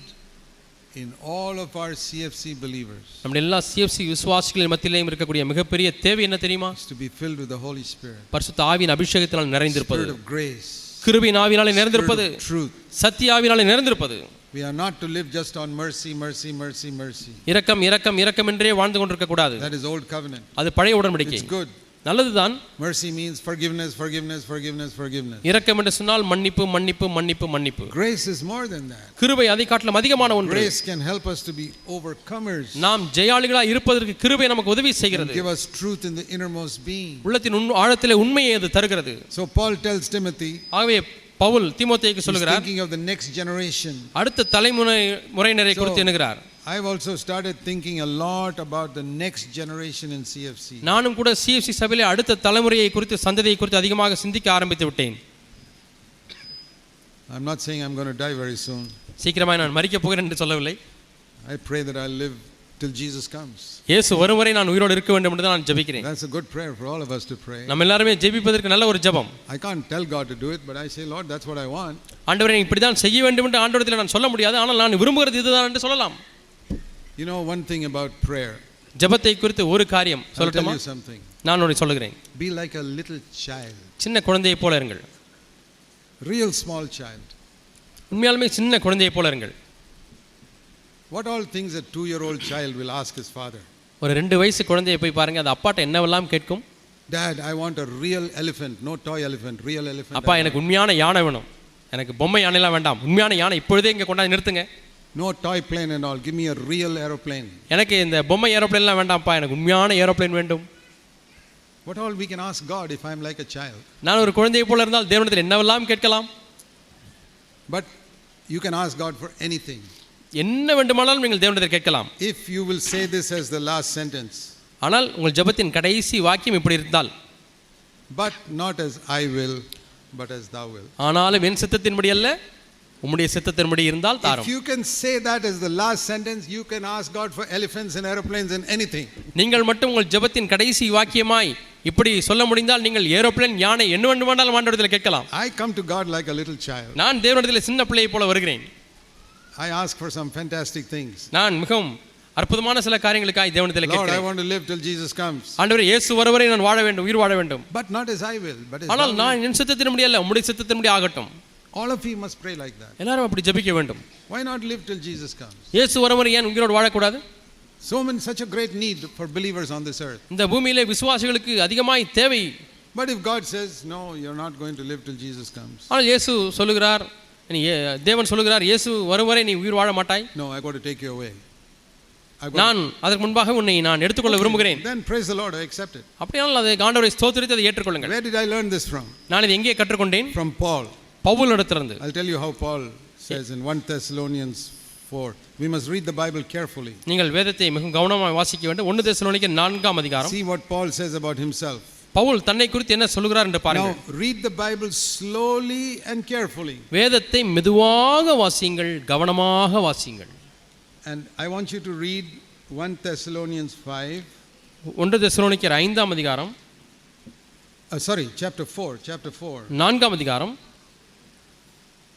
in all of our CFC believers, நம்ம எல்லா CFC விசுவாசிகளின் மத்தியிலேயும் இருக்கக்கூடிய மிகப்பெரிய தேவை என்ன தெரியுமா? is to be filled with the Holy Spirit. பரிசுத்த ஆவியின் அபிஷேகத்தினால் நிறைந்திருப்பது. Spirit of grace. கிருபையின் ஆவியினாலே நிறைந்திருப்பது. Truth. சத்திய ஆவியினாலே நிறைந்திருப்பது. We are not to live just on mercy, mercy, mercy, mercy. இரக்கம் இரக்கம் இரக்கம் என்றே வாழ்ந்து கொண்டிருக்க கூடாது. That is old covenant. அது பழைய உடன்படிக்கை. It's good. நல்லதுதான். Mercy means forgiveness, forgiveness, forgiveness, forgiveness. இரக்கம் என்று சொன்னால் மன்னிப்பு மன்னிப்பு மன்னிப்பு மன்னிப்பு. Grace is more than that. கிருபை அதை காட்டிலும் அதிகமான ஒன்று. Grace can help us to be overcomers. நாம் ஜெயாளிகளாய் இருப்பதற்கு கிருபை நமக்கு உதவி செய்கிறது. Give us truth in the innermost being. உள்ளத்தின் ஆழத்திலே உண்மையை அது தருகிறது. So Paul tells Timothy, ஆகவே பவுல் தீமோத்தேயுக்கு சொல்கிறார், thinking of the next generation. அடுத்த தலைமுறையினரை குறித்து எண்ணுகிறார். I've also started thinking a lot about the next generation in CFC. நானும் கூட சிஎஃப்சி சபையிலே அடுத்த தலைமுறையை குறித்து சந்ததியை குறித்து அதிகமாக சிந்திக்க ஆரம்பித்து விட்டேன். I'm not saying I'm going to die very soon. சீக்கிரமாக நான் மரிக்கப் போகிறேன் என்று சொல்லவில்லை. I pray that I'll live till Jesus comes. இயேசு வரும் வரை நான் உயிரோடு இருக்க வேண்டும் என்று நான் ஜெபிக்கிறேன். That's a good prayer for all of us to pray. நம்ம எல்லாரும் ஜெபிப்பதற்கு நல்ல ஒரு ஜெபம். I can't tell God to do it, but I say, Lord, that's what I want. ஆண்டவரே நீ இப்படி தான் செய்ய வேண்டும் என்று ஆண்டவரிடத்தில் நான் சொல்ல முடியாது, ஆனால் நான் விரும்புகிறது இதுதான் என்று சொல்லலாம். You know one thing about prayer. ஜெபத்தை குறித்து ஒரு காரியம் சொல்லட்டுமா? I'll tell you something. நான் உனக்கு சொல்லுகிறேன். Be like a little child. சின்ன குழந்தையைப் போல இருங்கள். Real small child. உண்மையாலுமே சின்ன குழந்தையைப் போல இருங்கள். What all things a 2-year-old child will ask his father? ஒரு 2 வயசு குழந்தையை போய் பாருங்க, அது அப்பாட்ட என்னவெல்லாம் கேட்கும்? Dad, I want a real elephant, no toy elephant, real elephant. அப்பா எனக்கு உண்மையான யானை வேணும், எனக்கு பொம்மை யானைலாம் வேண்டாம், உண்மையான யானை இப்பொழுதே இங்கே கொண்டாந்து நிறுத்துங்க. No toy plane and all, give me a real aeroplane. எனக்கு இந்த பொம்மை ஏரோப்ளேன்லாம் வேண்டாம்ப்பா, எனக்கு உண்மையான ஏரோப்ளேன் வேண்டும். What all we can ask God if I'm like a child? நான் ஒரு குழந்தையை போல இருந்தால் தேவனிடத்தில் என்னவெல்லாம் கேட்கலாம்? But you can ask God for anything. என்ன வேண்டுமானாலும் நீங்கள் தேவனிடத்தில் கேட்கலாம். If you will say this as the last sentence. ஆனால் உங்கள் ஜெபத்தின் கடைசி வாக்கியம் இப்படி இருந்தால், But not as I will, but as thou will. ஆனாலும் என் சித்தத்தின்படி அல்ல உம்முடைய சித்தத்தின்படி இருந்தால் தாரும். If you can say that as the last sentence, you can ask God for elephants and aeroplanes and anything. நீங்கள் மட்டும் உங்கள் ஜெபத்தின் கடைசி வாக்கியமாய் இப்படி சொல்ல முடிந்தால் நீங்கள் ஏரோப்ளேன், யானை என்ன வேண்டுமானாலும் ஆண்டவரிடத்தில் கேட்கலாம். I come to God like a little child. நான் தேவனிடத்தில் சின்ன பிள்ளையை போல வருகிறேன். I ask for some fantastic things. நான் மிகவும் அற்புதமான சில காரியங்களுக்காய் தேவனிடத்தில் Lord, I கேட்கிறேன். want to live till Jesus comes. ஆண்டவரே இயேசு வருவரை நான் வாழ வேண்டும், உயிர் வாழ வேண்டும். But not as I will, but as ஆனால் thou will. நான் என் சித்தத்தின்படி அல்ல உம்முடைய சித்தத்தின்படி ஆகட்டும். All of you must pray like that. எல்லாரும் அப்படி ஜெபிக்க வேண்டும். Why not live till Jesus comes? இயேசு வருவரை ஏன் உயிரோடு வாழக்கூடாது? Such a great need for believers on this earth. இந்த பூமியிலே விசுவாசிகளுக்கு அதிகமாய் தேவை. But if God says, no, you're not going to live till Jesus comes. ஆனால் இயேசு சொல்லுகிறார், தேவன் சொல்லுகிறார், இயேசு வரும் வரை நீ உயிர் வாழ மாட்டாய். No, I got to take you away. நான் அதற்கு முன்பாக உன்னை நான் எடுத்துக்கொள்ள விரும்புகிறேன். Then praise the Lord, I accept it. அப்படியானால் அதை ஆண்டவரை ஸ்தோத்திரித்து அதை ஏற்றுக்கொள்ளுங்கள். Where did I learn this from? நான் இதை எங்கே கற்றுக்கொண்டேன்? From Paul. பவுலிடத்திலிருந்து. I'll tell you how Paul says in 1 Thessalonians 4. We must read the Bible carefully. நீங்கள் வேதத்தை மிகவும் கவனமாக வாசிக்க வேண்டும். 1 தெசலோனிக்கர் 4ஆம் அதிகாரம். See what Paul says about himself. Pavul தன்னை குறித்து என்ன சொல்கிறார் என்று பாருங்கள். Now read the Bible slowly and carefully. வேதத்தை மெதுவாக வாசியுங்கள், கவனமாக வாசியுங்கள். And I want you to read 1 Thessalonians 5. 1 தெசலோனிக்கர் 5ஆம் அதிகாரம். Chapter 4. 4ஆம் அதிகாரம்.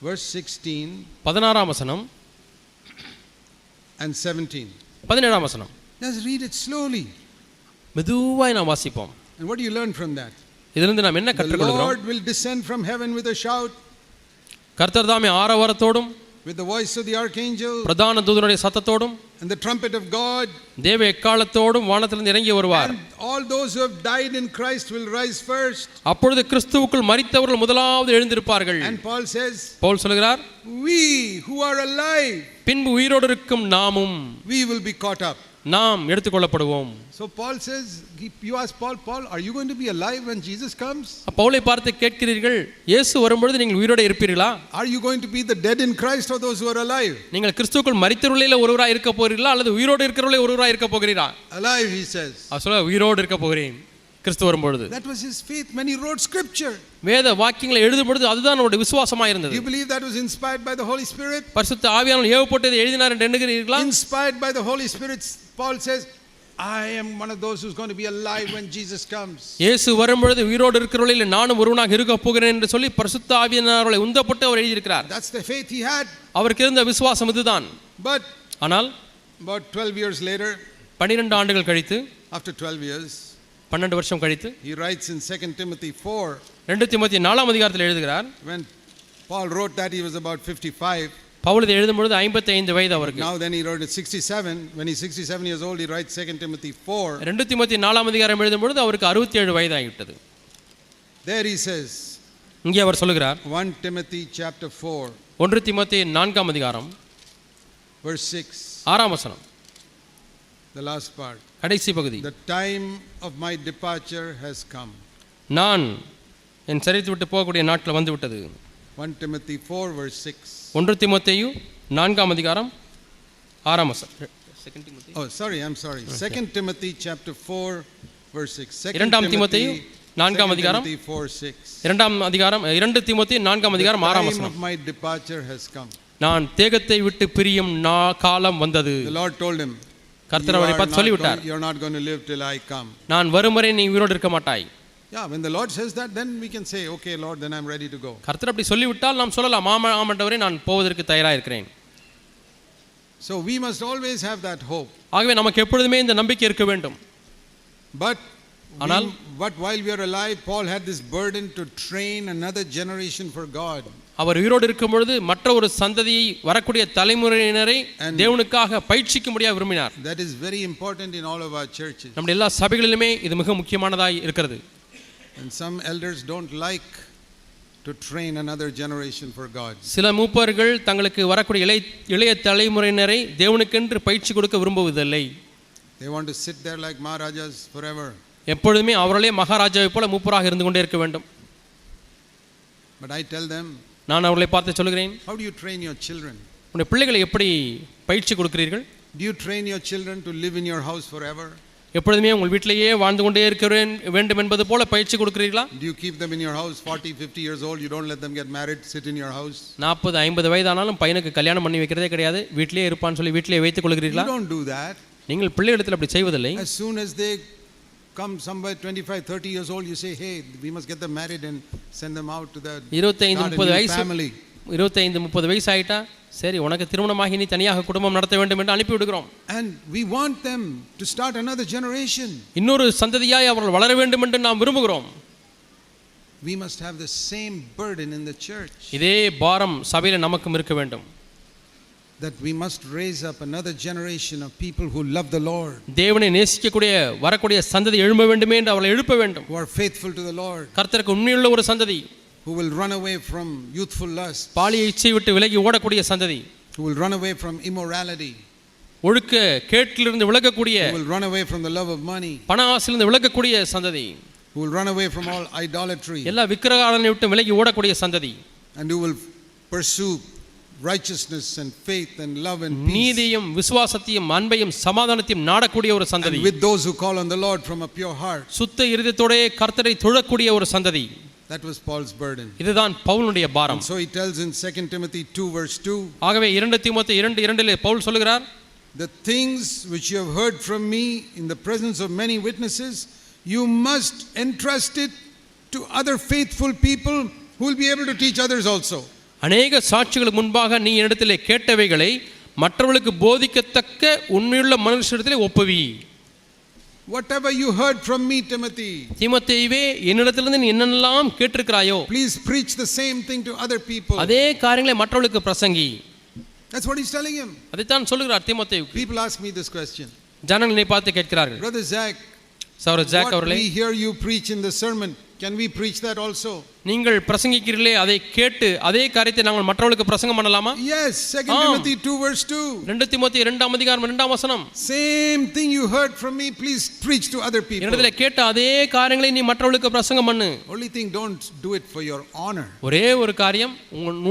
Verse 16 16ஆம் வசனம் and 17. 17ஆம் வசனம். Just read it slowly. மெதுவாய் நாம் வாசிப்போம். And what do you learn from that? இதிலிருந்து நாம் என்ன The கற்றுக்கொள்கிறோம்? Lord will descend from heaven with a shout, கர்த்தர் தாமே ஆரவாரத்தோடும் with the voice of the archangel பிரதான தூதனுடைய சத்தத்தோடும் and the trumpet of God. தேவ எக்காலத்தோடும் வானத்திலிருந்து இறங்கி வருவார். And all those who have died in Christ will rise first. அப்பொழுது கிறிஸ்துவுக்குள் மரித்தவர்கள் முதலாவது எழுந்திருப்பார்கள். And Paul says, பவுல் சொல்கிறார், we who are alive, பின்பு உயிரோடு இருக்கும் நாமும் we will be caught up. நாம் எடுத்துக்கொள்ளப்படுவோம். So Paul says, you ask Paul, are you going to be alive when Jesus comes? பவுலை பார்த்து கேட்கிறீர்கள், இயேசு வரும்பொழுது நீங்கள் உயிரோடு இருப்பீர்களா? Are you going to be the dead in Christ or those who are alive? நீங்கள் கிறிஸ்துவுக்குள் மரித்தவர்களில் ஒருவராய் இருக்க போகிறீர்களா அல்லது உயிரோடு இருக்கிறவர்களே ஒருவராய் இருக்க போகிறீரா? Alive, he says. சொல்ல உயிரோடு இருக்க போகிறேன் கிறிஸ்து வரும்பொழுது. That was his faith when he wrote scripture. வேத வாக்கியங்களை எழுதும் பொழுது அதுதான் அவருடைய விசுவாசமாக இருந்தது. Do you believe that was inspired by the Holy Spirit? பரிசுத்த ஆவியானவர் ஏவப்பட்டதை எழுதினார் என்று எண்ணுகிறீர்களா? Inspired by the Holy Spirit, Paul says, I am one of those who's going to be alive when Jesus comes. இயேசு வரும்பொழுது உயிரோடு இருக்கிறவர்களில் நானும் ஒருவனாக இருக்க போகிறேன் என்று சொல்லி பரிசுத்த ஆவியானவரை உந்தப்பட்டு அவர் எழுதியிருக்கிறார். That's the faith he had. அவருக்கு இருந்த விசுவாசம் இதுதான். But ஆனால் about 12 years later, 12 ஆண்டுகள் கழித்து, after 12 years, 12 வருஷம் கழித்து, he writes in 2 Timothy 4. 2 தீமோத்தேயு 4ஆம் அதிகாரத்தில் எழுதுகிறார். When Paul wrote that, he was about 55. Pavul இதை எழுதும் பொழுது 55 வயது அவருக்கு. Now then he wrote it 67. When he's 67 years old, he writes 2 Timothy 4. 2 தீமோத்தேயு 4ஆம் அதிகாரம் எழுதும் பொழுது அவருக்கு 67 வயது ஆகிவிட்டது. There he says, இங்கே அவர் சொல்லுகிறார், 1 Timothy chapter 4, 1 தீமோத்தேயு 4ஆம் அதிகாரம் verse 6, 6ஆம் வசனம், the last part. கடைசி பகுதி. The time of my departure has come. நான் என் சரித்து விட்டு போகக்கூடிய நாட்கள் வந்து விட்டது. 1 Timothy 4 verse 6. 1 தீமோத்தேயு 4ஆம் அதிகாரம் 6ஆம் வசனம். 2 தீமோத்தேயு. Oh, sorry, I'm sorry. 2 Timothy chapter 4 verse 6. 2 தீமோத்தேயு 4ஆம் அதிகாரம் 4:6. 2ஆம் அதிகாரம் 2 தீமோத்தேயு 4ஆம் அதிகாரம் 6ஆம் The time வசனம். of my departure has come. நான் தேகத்தை விட்டு பிரியும் காலம் வந்தது. The Lord told him, கர்த்தர் அவரை பார்த்து சொல்லிவிட்டார், you're not going to live till I come. நான் வரும் வரை நீ உயிரோடு இருக்க மாட்டாய். Yeah, when the Lord says that, then we can say, okay Lord, then I'm ready to go. கர்த்தர் அப்படி சொல்லிவிட்டால் நாம் சொல்லலாம், ஆமாண்டவரே நான் போவதற்கு தயாராக இருக்கிறேன். So we must always have that hope. ஆகவே நமக்கு எப்பொழுதுமே இந்த நம்பிக்கை இருக்க வேண்டும். But ஆனால் while we are alive, Paul had this burden to train another generation for God. அவர் உயிரோடு இருக்கும் பொழுது மற்ற ஒரு சந்ததியை வரக்கூடிய தலைமுறையினரை தேவனுக்காக பயிற்சிக்கும்படியாக விரும்பினார். That is very important in all of our churches. நம்முடைய எல்லா சபைகளிலுமே இது மிக முக்கியமானதாய் இருக்கிறது. And some elders don't like to train another generation for God. சில மூப்பர்கள் தங்களுக்கு வரக்கூடிய இளைய தலைமுறையினரை தேவனுக்கென்று பயிற்சி கொடுக்க விரும்புவதில்லை. They want to sit there like Maharajas forever. எப்பொழுதுமே அவர்களே மகாராஜாவை போல மூப்பராக இருந்து கொண்டே இருக்க வேண்டும். But I tell them, நான் அவர்களை பார்த்து சொல்கிறேன், how do you train your children? உங்களுடைய பிள்ளைகளை எப்படி பயிற்சி கொடுக்கிறீர்கள்? Do you train your children to live in your house forever? எப்பொழுதுமே உங்கள் வீட்டிலேயே வாழ்ந்து கொண்டே இருக்க வேண்டும் என்பது போல பயிற்சி கொடுக்கிறீர்களா? Do you keep them in your house 40 50 years old, you don't let them get married, sit in your house? 40 50 வயதானாலும் பையனுக்கு கல்யாணம் பண்ணி வைக்கிறதே கிடையாது, வீட்டிலேயே இருப்பான்னு சொல்லி வீட்டிலேயே வைத்துக் கொள்கிறீர்களா? You don't do that. நீங்கள் பிள்ளைகளிடத்தில் அப்படி செய்வதில்லை. As soon as they come somewhere 25 30 years old, you say, hey, we must get them married and send them out to the 25 30 வயசு 25 30 வயசு ஆயிட்டா சரி உனக்கு திருமணமாகி நீ தனியாக குடும்பம் நடத்த வேண்டும் என்று அனுப்பி விடுகிறோம். And we want them to start another generation. இன்னொரு சந்ததியாய் அவர்கள் வளர வேண்டும் என்று நாம் விரும்புகிறோம். We must have the same burden in the church. இதே பாரம் சபையில நமக்கும் இருக்க வேண்டும். That we must raise up another generation of people who love the Lord. தேவனை நேசிக்கக்கூடிய வரக்கூடிய சந்ததி எழும்ப வேண்டுமே என்று அவளை எழுப்ப வேண்டும். Who are faithful to the Lord. கர்த்தருக்கு உண்மையுள்ள ஒரு சந்ததி. Who will run away from youthful lust. பாலிய இச்சை விட்டு விலகி ஓடக்கூடிய சந்ததி. Who will run away from immorality. ஒழுக்க கேட்டிலிருந்து விலகக்கூடிய. Who will run away from the love of money. பண ஆசையிலிருந்து விலகக்கூடிய சந்ததி. Who will run away from all idolatry. எல்லா விக்கிரக ஆராதனை விட்டு விலகி ஓடக்கூடிய சந்ததி. And who will pursue righteousness and faith and love and peace. நீதியும் விசுவாசத்தையும் அன்பையும் சமாதானத்தையும் நாடக்கூடிய ஒரு சந்ததி. And with those who call on the Lord from a pure heart. சுத்த இருதயத்தோடே கர்த்தரை தொழக்கூடிய ஒரு சந்ததி. That was Paul's burden. இதுதான் பவுலுடைய பாரம். And so he tells in 2 Timothy 2 verse 2. ஆகவே 2 தீமோத்தேயு 2:2 பவுல் சொல்கிறார், the things which you have heard from me in the presence of many witnesses, you must entrust it to other faithful people who will be able to teach others also. அநேக சாட்சிகளுக்கு முன்பாக நீ என்னிடத்திலே கேட்டவைகளை மற்றவர்களுக்கு போதிக்கத்தக்க உண்மையுள்ள மனுஷரிடத்திலே ஒப்புவி. Whatever you heard from me, Timothy, தீமோத்தேயுவே என்னிடத்திலிருந்து நீ என்னெல்லாம் கேட்டிருக்கிறாயோ please preach the same thing to other people. அதே காரியங்களை மற்றவர்களுக்கு பிரசங்கி. That's what he's telling him. அதைத்தான் சொல்கிறார் தீமோத்தேயுக்கு. People ask me this question. ஜனங்களை பார்த்து கேட்கிறார்கள், Brother Zach, சகோதரர் ஜாக் அவர்களே, we hear you preach in the sermon, can we preach that also? நீங்கள் பிரசங்கிக்கிறீர்களே அதை கேட்டு அதே காரியத்தை நாங்கள் மற்றவர்களுக்கு பிரசங்கம் பண்ணலாமா? Yes, 2 Timothy 2 verse 2. 2 தீமோத்தேயு 2ஆம் அதிகாரம் 2ஆம் வசனம். Same thing you heard from me, please preach to other people. என்னிடத்திலே கேட்ட அதே காரியங்களை நீ மற்றவர்களுக்கு பிரசங்கம் பண்ணு. Only thing, don't do it for your honor. ஒரே ஒரு காரியம்,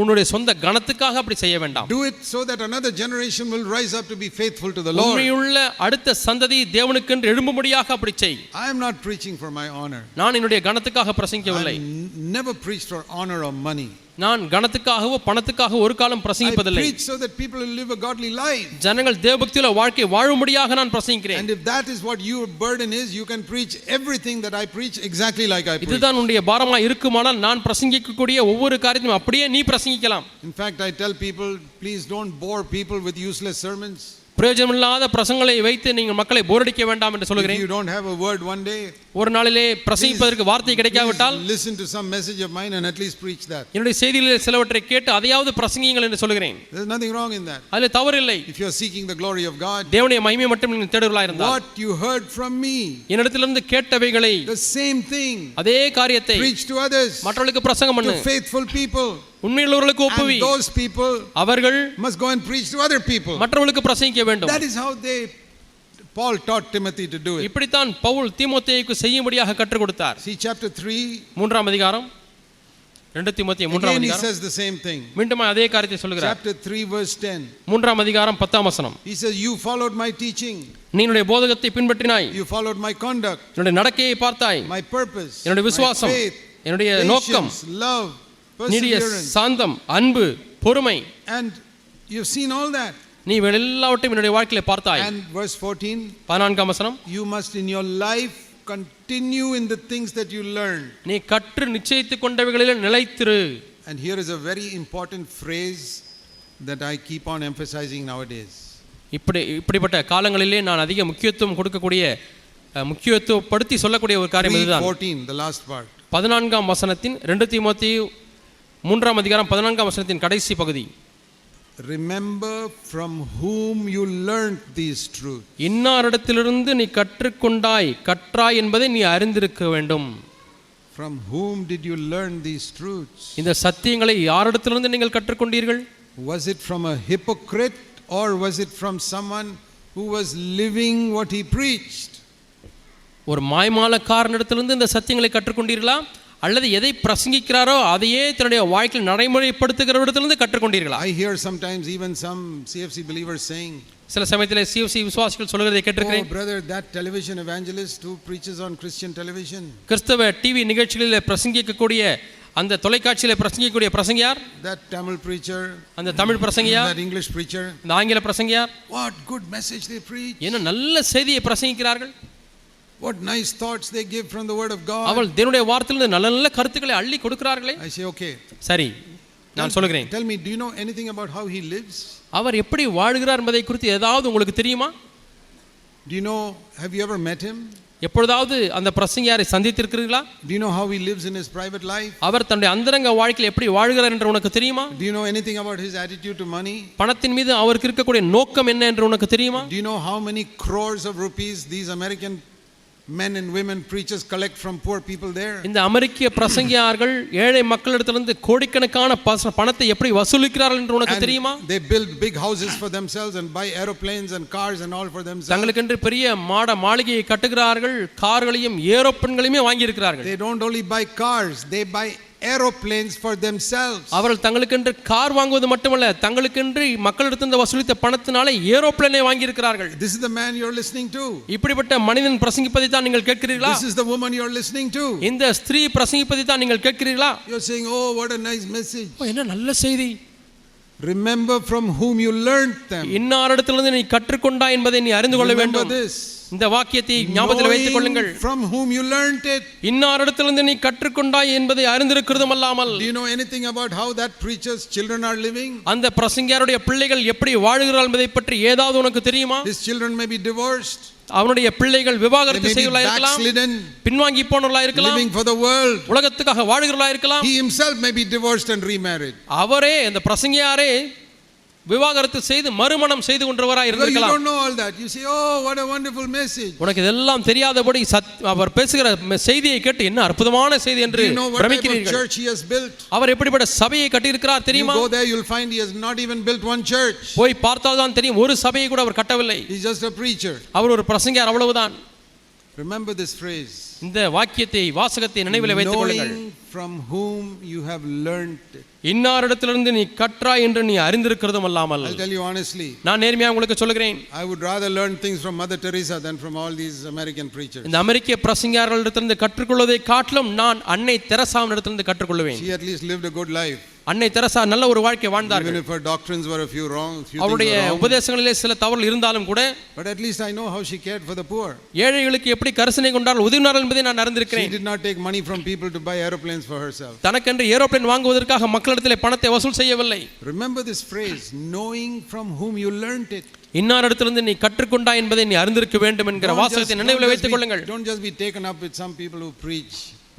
உன்னுடைய சொந்த கனத்துக்காக அப்படி செய்ய வேண்டாம். Do it so that another generation will rise up to be faithful to the Lord. உண்மையுள்ள அடுத்த சந்ததி தேவனுக்கென்று எழும்பும்படியாக அப்படி செய். I am not preaching for my honor. நான் என்னுடைய கனத்துக்காக பிரசங்கிக்கவில்லை. I never preached for honor or money. நான் கனத்துக்காகவோ பணத்துக்காக ஒரு காலம் பிரசங்கிப்பதில்லை. I preach so that people will live a godly life. ஜனங்கள் தேவபக்தியுள்ள வாழ்க்கை வாழும்படியாக நான் பிரசங்கிக்கிறேன். And if that is what your burden is, you can preach everything that I preach exactly like I preach. இதுதான் உன்னுடைய பாரமா இருக்குமானால் நான் பிரசங்கிக்கக்கூடிய ஒவ்வொரு காரியத்தையும் அப்படியே நீ பிரசங்கிக்கலாம். In fact, I tell people, please don't bore people with useless sermons. பிரயோஜனமில்லாத பிரசங்களை வைத்து நீங்கள் மக்களை போரடிக்க வேண்டாம் என்று சொல்கிறேன். If you don't have a word one day, ஒரு நாளிலே பிரசங்கிப்பதற்கு வார்த்தை கிடைக்காவிட்டால் listen to some message of mine and at least preach that. என்னுடைய செய்திகளில் சிலவற்றை கேட்டு அதையாவது பிரசங்கியுங்கள் என்று சொல்கிறேன். There's nothing wrong in that. அதில் தவறில்லை. If you are seeking the glory of God, தேவனுடைய மகிமை மட்டும் நீங்கள் தேடுவீர்களாக இருந்தால், what you heard from me, என்னிடத்திலிருந்து கேட்டவைகளை the same thing, அதே காரியத்தை preach to others, மற்றவர்களுக்கு பிரசங்கம் பண்ணு. to faithful people. உண்மையுள்ளவர்களுக்கு ஒப்புவி. And those people அவர்கள் must go and preach to other people. மற்றவர்களுக்கு பிரசங்கிக்க வேண்டும். That is how Paul taught Timothy to do it. இப்படித்தான் பவுல் தீமோத்தேயுக்கு செய்யும்படியாக கற்றுக் கொடுத்தார். See chapter 3, 3ஆம் அதிகாரம் 2 தீமோத்தேயு 3ஆம் Again he அதிகாரம் says the same thing. மீண்டும் அதே காரியத்தை சொல்கிறார். Chapter 3 verse 10. 3ஆம் அதிகாரம் 10ஆம் வசனம். He says, you followed my teaching. நீ என்னுடைய போதகத்தை பின்பற்றினாய். You followed my conduct. என்னுடைய நடக்கையை பார்த்தாய். My purpose. என்னுடைய விசுவாசம். My faith. என்னுடைய நோக்கம். Patience, love, நீடிய perseverance. சாந்தம், அன்பு, பொறுமை. And you've seen all that. நீ எல்லாவற்றையும் என்னுடைய வாழ்க்கையிலே பார்த்தாய். And verse 14. 14ஆம் வசனம். You must in your life continue in the things that you learned. நீ கற்று நிச்சயித்துக் கொண்டவைகளில் நிலைத்திரு. And here is a very important phrase that I keep on emphasizing nowadays. இப்படிப்பட்ட காலங்களிலே நான் அதிக முக்கியத்துவம் கொடுக்கக்கூடிய முக்கியத்துவப்படுத்தி சொல்லக்கூடிய ஒரு காரியம் இதுதான். 14, the last part. 14ஆம் வசனத்தின் 2 தீமோத்தேயு 3ஆம் அதிகாரம் 14ஆம் வசனத்தின் கடைசி பகுதி. Remember from whom you learned these truths. இன்னாரிடத்திலிருந்து நீ கற்றாய் என்பதை நீ அறிந்திருக்க வேண்டும். From whom did you learn these truths? இந்த சத்தியங்களை யாரிடத்திலிருந்து நீங்கள் கற்றுக்கொண்டீர்கள்? Was it from a hypocrite or was it from someone who was living what he preached? ஒரு மாய்மாலக்காரனிடத்திலிருந்து இந்த சத்தியங்களை கற்றுக்கொண்டீர்களா அல்லது எதை பிரசங்கிக்கிறாரோ அதையே தன்னுடைய வாழ்க்கையில் நடைமுறைப்படுத்துகிறவரிடத்திலிருந்து கற்றுக்கொண்டீர்களா? I hear sometimes even some CFC believers saying, சில சமயத்திலே CFC விசுவாசிகள் சொல்கிறதை கேட்டிருக்கிறேன். oh brother, that television evangelist who preaches on Christian television. கிறிஸ்தவ டிவி நிகழ்ச்சிகளிலே பிரசங்கிக்கக்கூடிய அந்த தொலைக்காட்சியிலே பிரசங்கிக்கக்கூடிய பிரசங்கியார், that Tamil preacher, அந்த தமிழ் பிரசங்கியார், that English preacher, அந்த ஆங்கில பிரசங்கியார், what good message they preach. என்ன நல்ல செய்தியை பிரசங்கிக்கிறார்கள். What nice thoughts they give from the word of God. அவர்கள் தேவனுடைய வார்த்தையிலிருந்து நல்ல நல்ல கருத்துக்களை அள்ளி கொடுக்கிறார்களே. I say okay. சரி, நான் சொல்கிறேன். Tell me, do you know anything about how he lives? அவர் எப்படி வாழ்கிறார் என்பதை குறித்து ஏதாவது உங்களுக்கு தெரியுமா? Do you know, have you ever met him? எப்பொழுதாவது அந்த பிரசங்கியாரை சந்தித்திருக்கிறீர்களா? Do you know how he lives in his private life? அவர் தன்னுடைய அந்தரங்க வாழ்க்கையில் எப்படி வாழ்கிறார் என்று உனக்கு தெரியுமா? Do you know anything about his attitude to money? பணத்தின் மீது அவருக்கு இருக்கக்கூடிய நோக்கம் என்ன என்று உனக்கு தெரியுமா? Do you know how many crores of rupees these American men and women preachers collect from poor people there? இந்த அமெரிக்க பிரசங்கியார்கள் ஏழை மக்களிடத்திலிருந்து கோடிக்கணக்கான பணத்தை எப்படி வசூலிக்கிறார்கள் என்று உனக்கு தெரியுமா? They build big houses for themselves and buy aeroplanes and cars and all for themselves. தங்களுக்கென்று பெரிய மாளிகையை கட்டுகிறார்கள், கார்களையும் ஏரோப்ளேன்களையும் வாங்கி இருக்கிறார்கள். They don't only buy cars, they buy aeroplanes for themselves. அவர்கள் தங்களுக்கென்று கார் வாங்குவது மட்டுமல்ல, தங்களுக்கென்று மக்களிடத்திலிருந்து வசூலித்த பணத்தினாலே ஏரோப்ளேனை வாங்கி இருக்கிறார்கள். This is the man you're listening to. இப்படிப்பட்ட மனிதன் பிரசங்கிப்பதை தான் நீங்கள் கேட்கிறீர்களா? This is the woman you're listening to. இந்த ஸ்திரீ பிரசங்கிப்பதை தான் நீங்கள் கேட்கிறீர்களா? You're saying, oh what a nice message. என்ன நல்ல செய்தி. Remember from whom you learned them. இன்னாரிடத்திலிருந்து நீ கற்றுக்கொண்டாய் என்பதை நீ அறிந்து கொள்ள வேண்டும். இந்த வாக்கியத்தை ஞாபகத்தில் வைத்துக் கொள்ளுங்கள். From whom you learned it. இன்னாரிடத்திலிருந்து நீ கற்றுக்கொண்டாய் என்பதை அறிந்திருக்கிறதும் அல்லாமல். Do you know anything about how that preacher's children are living? அந்த பிரசங்கியாருடைய பிள்ளைகள் எப்படி வாழ்கிறார்கள் என்பதை பற்றி ஏதாவது உனக்கு தெரியுமா? His children may be divorced. அவனுடைய பிள்ளைகள் விவாகரத்து செய்தவர்களாக இருக்கலாம், பின்வாங்கி போனவர்களாக இருக்கலாம், living for the world, உலகத்துக்காக வாழ்கிறவர்களாக இருக்கலாம். He himself may be divorced and remarried. அவரே அந்த பிரசங்கியாரே விவாகரத்து செய்து மறுமணம் செய்து கொண்டவராய் இருக்கலாம். You don't know all that. You say, oh what a wonderful message. உனக்கு இதெல்லாம் தெரியாதபடி அவர் பேசுகிற செய்தியை கேட்டு என்ன அற்புதமான செய்தி என்று பிரமிக்கிறீர்கள். Church he has built. அவர் எப்படிப்பட்ட சபையை கட்டி இருக்கிறார் தெரியுமா? You go there, you'll find he has not even built one church. போய் பார்த்தால் தான் தெரியும், ஒரு சபையை கூட அவர் கட்டவில்லை. He's just a preacher. அவர் ஒரு பிரசங்கியார், அவ்வளவுதான். Remember this phrase. இந்த வாக்கியத்தை வாசகத்தை நினைவில் வைத்துக் கொள்ளுங்கள். From whom you have learned. இன்னாரிடத்திலிருந்து நீ கற்றாய் என்று நீ அறிந்திருக்கிறதும் அல்லாமல். I'll tell you honestly. நான் நேர்மையாக உங்களுக்கு சொல்கிறேன். I would rather learn things from Mother Teresa than from all these American preachers. இந்த அமெரிக்க பிரசங்கியார்களிடத்திலிருந்து கற்றுக்கொள்வதை காட்டிலும் நான் அன்னை தெரசாவிடத்திலிருந்து கற்றுக்கொள்வேன். She at least lived a good life. அன்னை தெரசா நல்ல ஒரு வாழ்க்கை வாழ்ந்தார்கள். Even if her doctrines were a few wrong, அவருடைய உபதேசங்களிலே சில தவறுகள் இருந்தாலும் கூட, but at least I know how she cared for the poor. ஏழைகளுக்கு எப்படி கரிசனை கொண்டார்கள், உதவினார்கள் என்பதை நான் அறிந்திருக்கிறேன். She did not take money from people to buy aeroplanes for herself. தனக்கென்று ஏரோப்ளேன் வாங்குவதற்காக மக்களிடத்திலே பணத்தை வசூல் செய்யவில்லை. Remember this phrase, knowing from whom you learned it. இன்னாரிடத்திலிருந்து நீ கற்றுக்கொண்டாய் என்பதை நீ அறிந்திருக்க வேண்டும் என்கிற வாசகத்தை நினைவில் வைத்துக் கொள்ளுங்கள். Don't just be taken up with some people who preach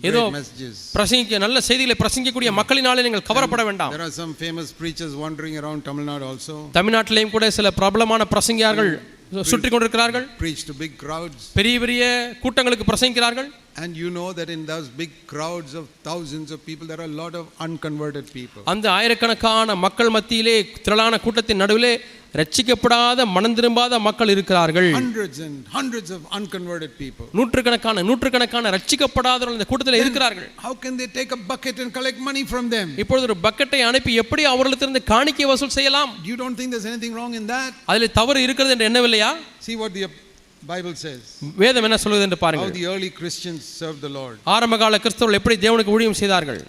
ஏதோ great messages. பிரசங்கிக்க நல்ல செய்திகளை பிரசங்கிக்கக்கூடிய மக்களினாலே நீங்கள் கவரப்பட வேண்டாம். There are some famous preachers wandering around Tamil Nadu also. தமிழ்நாட்டிலேயும் கூட சில பிரபலமான பிரசங்கியார்கள் சுற்றி கொண்டிருக்கிறார்கள். Preach to big crowds. பெரிய பெரிய கூட்டங்களுக்கு பிரசங்கிக்கிறார்கள். And you know that in those big crowds of thousands of people, there are a lot of unconverted people. அந்த ஆயிரக்கணக்கான மக்கள் மத்தியிலே திரளான கூட்டத்தின் நடுவிலே ரட்சிக்கப்படாத மனம் திரும்பாத மக்கள் இருக்கிறார்கள். Hundreds and hundreds of unconverted people. நூற்றுக்கணக்கான ரட்சிக்கப்படாதவர்கள் இந்த கூட்டத்தில் இருக்கிறார்கள். How can they take a bucket and collect money from them? இப்பொழுது ஒரு பக்கெட்டை அனுப்பி எப்படி அவர்களிடமிருந்து காணிக்கை வசூல் செய்யலாம்? You don't think there's anything wrong in that? அதிலே தவறு இருக்கிறது என்று எண்ணவில்லையா? See what the Bible says. வேதம் என்ன சொல்லுது என்று பாருங்கள். How the early Christians served the Lord. ஆரம்பகால கிறிஸ்தவர்கள் எப்படி தேவனுக்கு ஊழியம் செய்தார்கள்?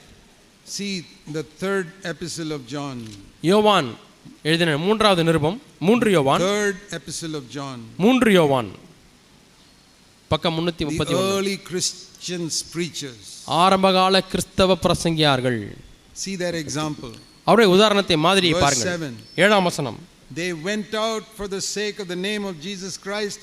See the third epistle of John. யோவான் எழுதின மூன்றாவது நிருபம் 3 யோவான். Third epistle of John. 3 யோவான் பக்கம் 331. The early Christians preachers. ஆரம்பகால கிறிஸ்தவ பிரசங்கியார்கள். See their example. அவருடைய உதாரணத்தை மாதிரியை Verse பாருங்கள். 7. 7ஆம் வசனம். They went out for the sake of the name of Jesus Christ,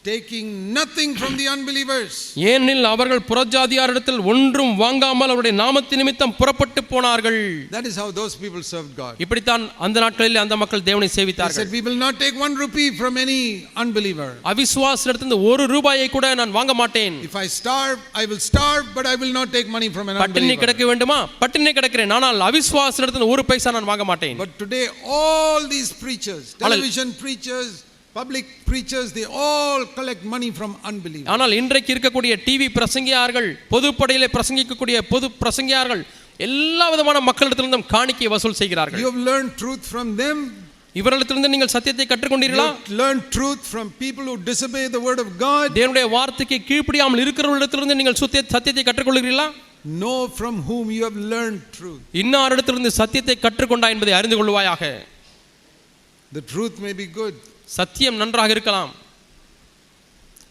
taking nothing from the unbelievers. ஏனெனில் அவர்கள் புறஜாதியாரிடத்தில் ஒன்றும் வாங்காமல் அவருடைய நாமத்தின் நிமித்தம் புறப்பட்டு போனார்கள். That is how those people served God. இப்படித்தான் அந்த நாட்களில் அந்த மக்கள் தேவனை They சேவித்தார்கள். said, we will not take 1 rupee from any unbeliever. அவிசுவாசியிடத்திலிருந்து ஒரு ரூபாயை கூட நான் வாங்க மாட்டேன். If I starve, I will starve, but I will not take money from an பட்டினி unbeliever. கிடக்க வேண்டுமா? பட்டினி கிடக்கிறேன், ஆனால் அவிசுவாசியிடத்திலிருந்து ஒரு பைசா நான் வாங்க மாட்டேன். But today all these preachers, television preachers, public preachers, they all collect money from unbelievers. ஆனால் இன்றைக்கு இருக்கக்கூடிய டிவி பிரசங்கியார்கள், பொதுப்படையிலே பிரசங்கிக்கக்கூடிய பொது பிரசங்கியார்கள் எல்லா விதமான மக்களிடத்திலிருந்தும் காணிக்கை வசூல் செய்கிறார்கள். You have learned truth from them. இவர்களிடத்திலிருந்து நீங்கள் சத்தியத்தை கற்றுக்கொண்டீர்களா? Learn truth from people who disobey the word of God. தேவனுடைய வார்த்தைக்கு கீழ்ப்படியாமல் இருக்கிறவர்களிடத்திலிருந்து நீங்கள் சத்தியத்தை கற்றுக்கொள்கிறீர்களா? Know from whom you have learned truth. இன்னாரிடத்திலிருந்து சத்தியத்தை கற்றுக்கொண்டா என்பதை அறிந்து கொள்வாயாக. The truth may be good. சத்தியம் நன்றாக இருக்கலாம்.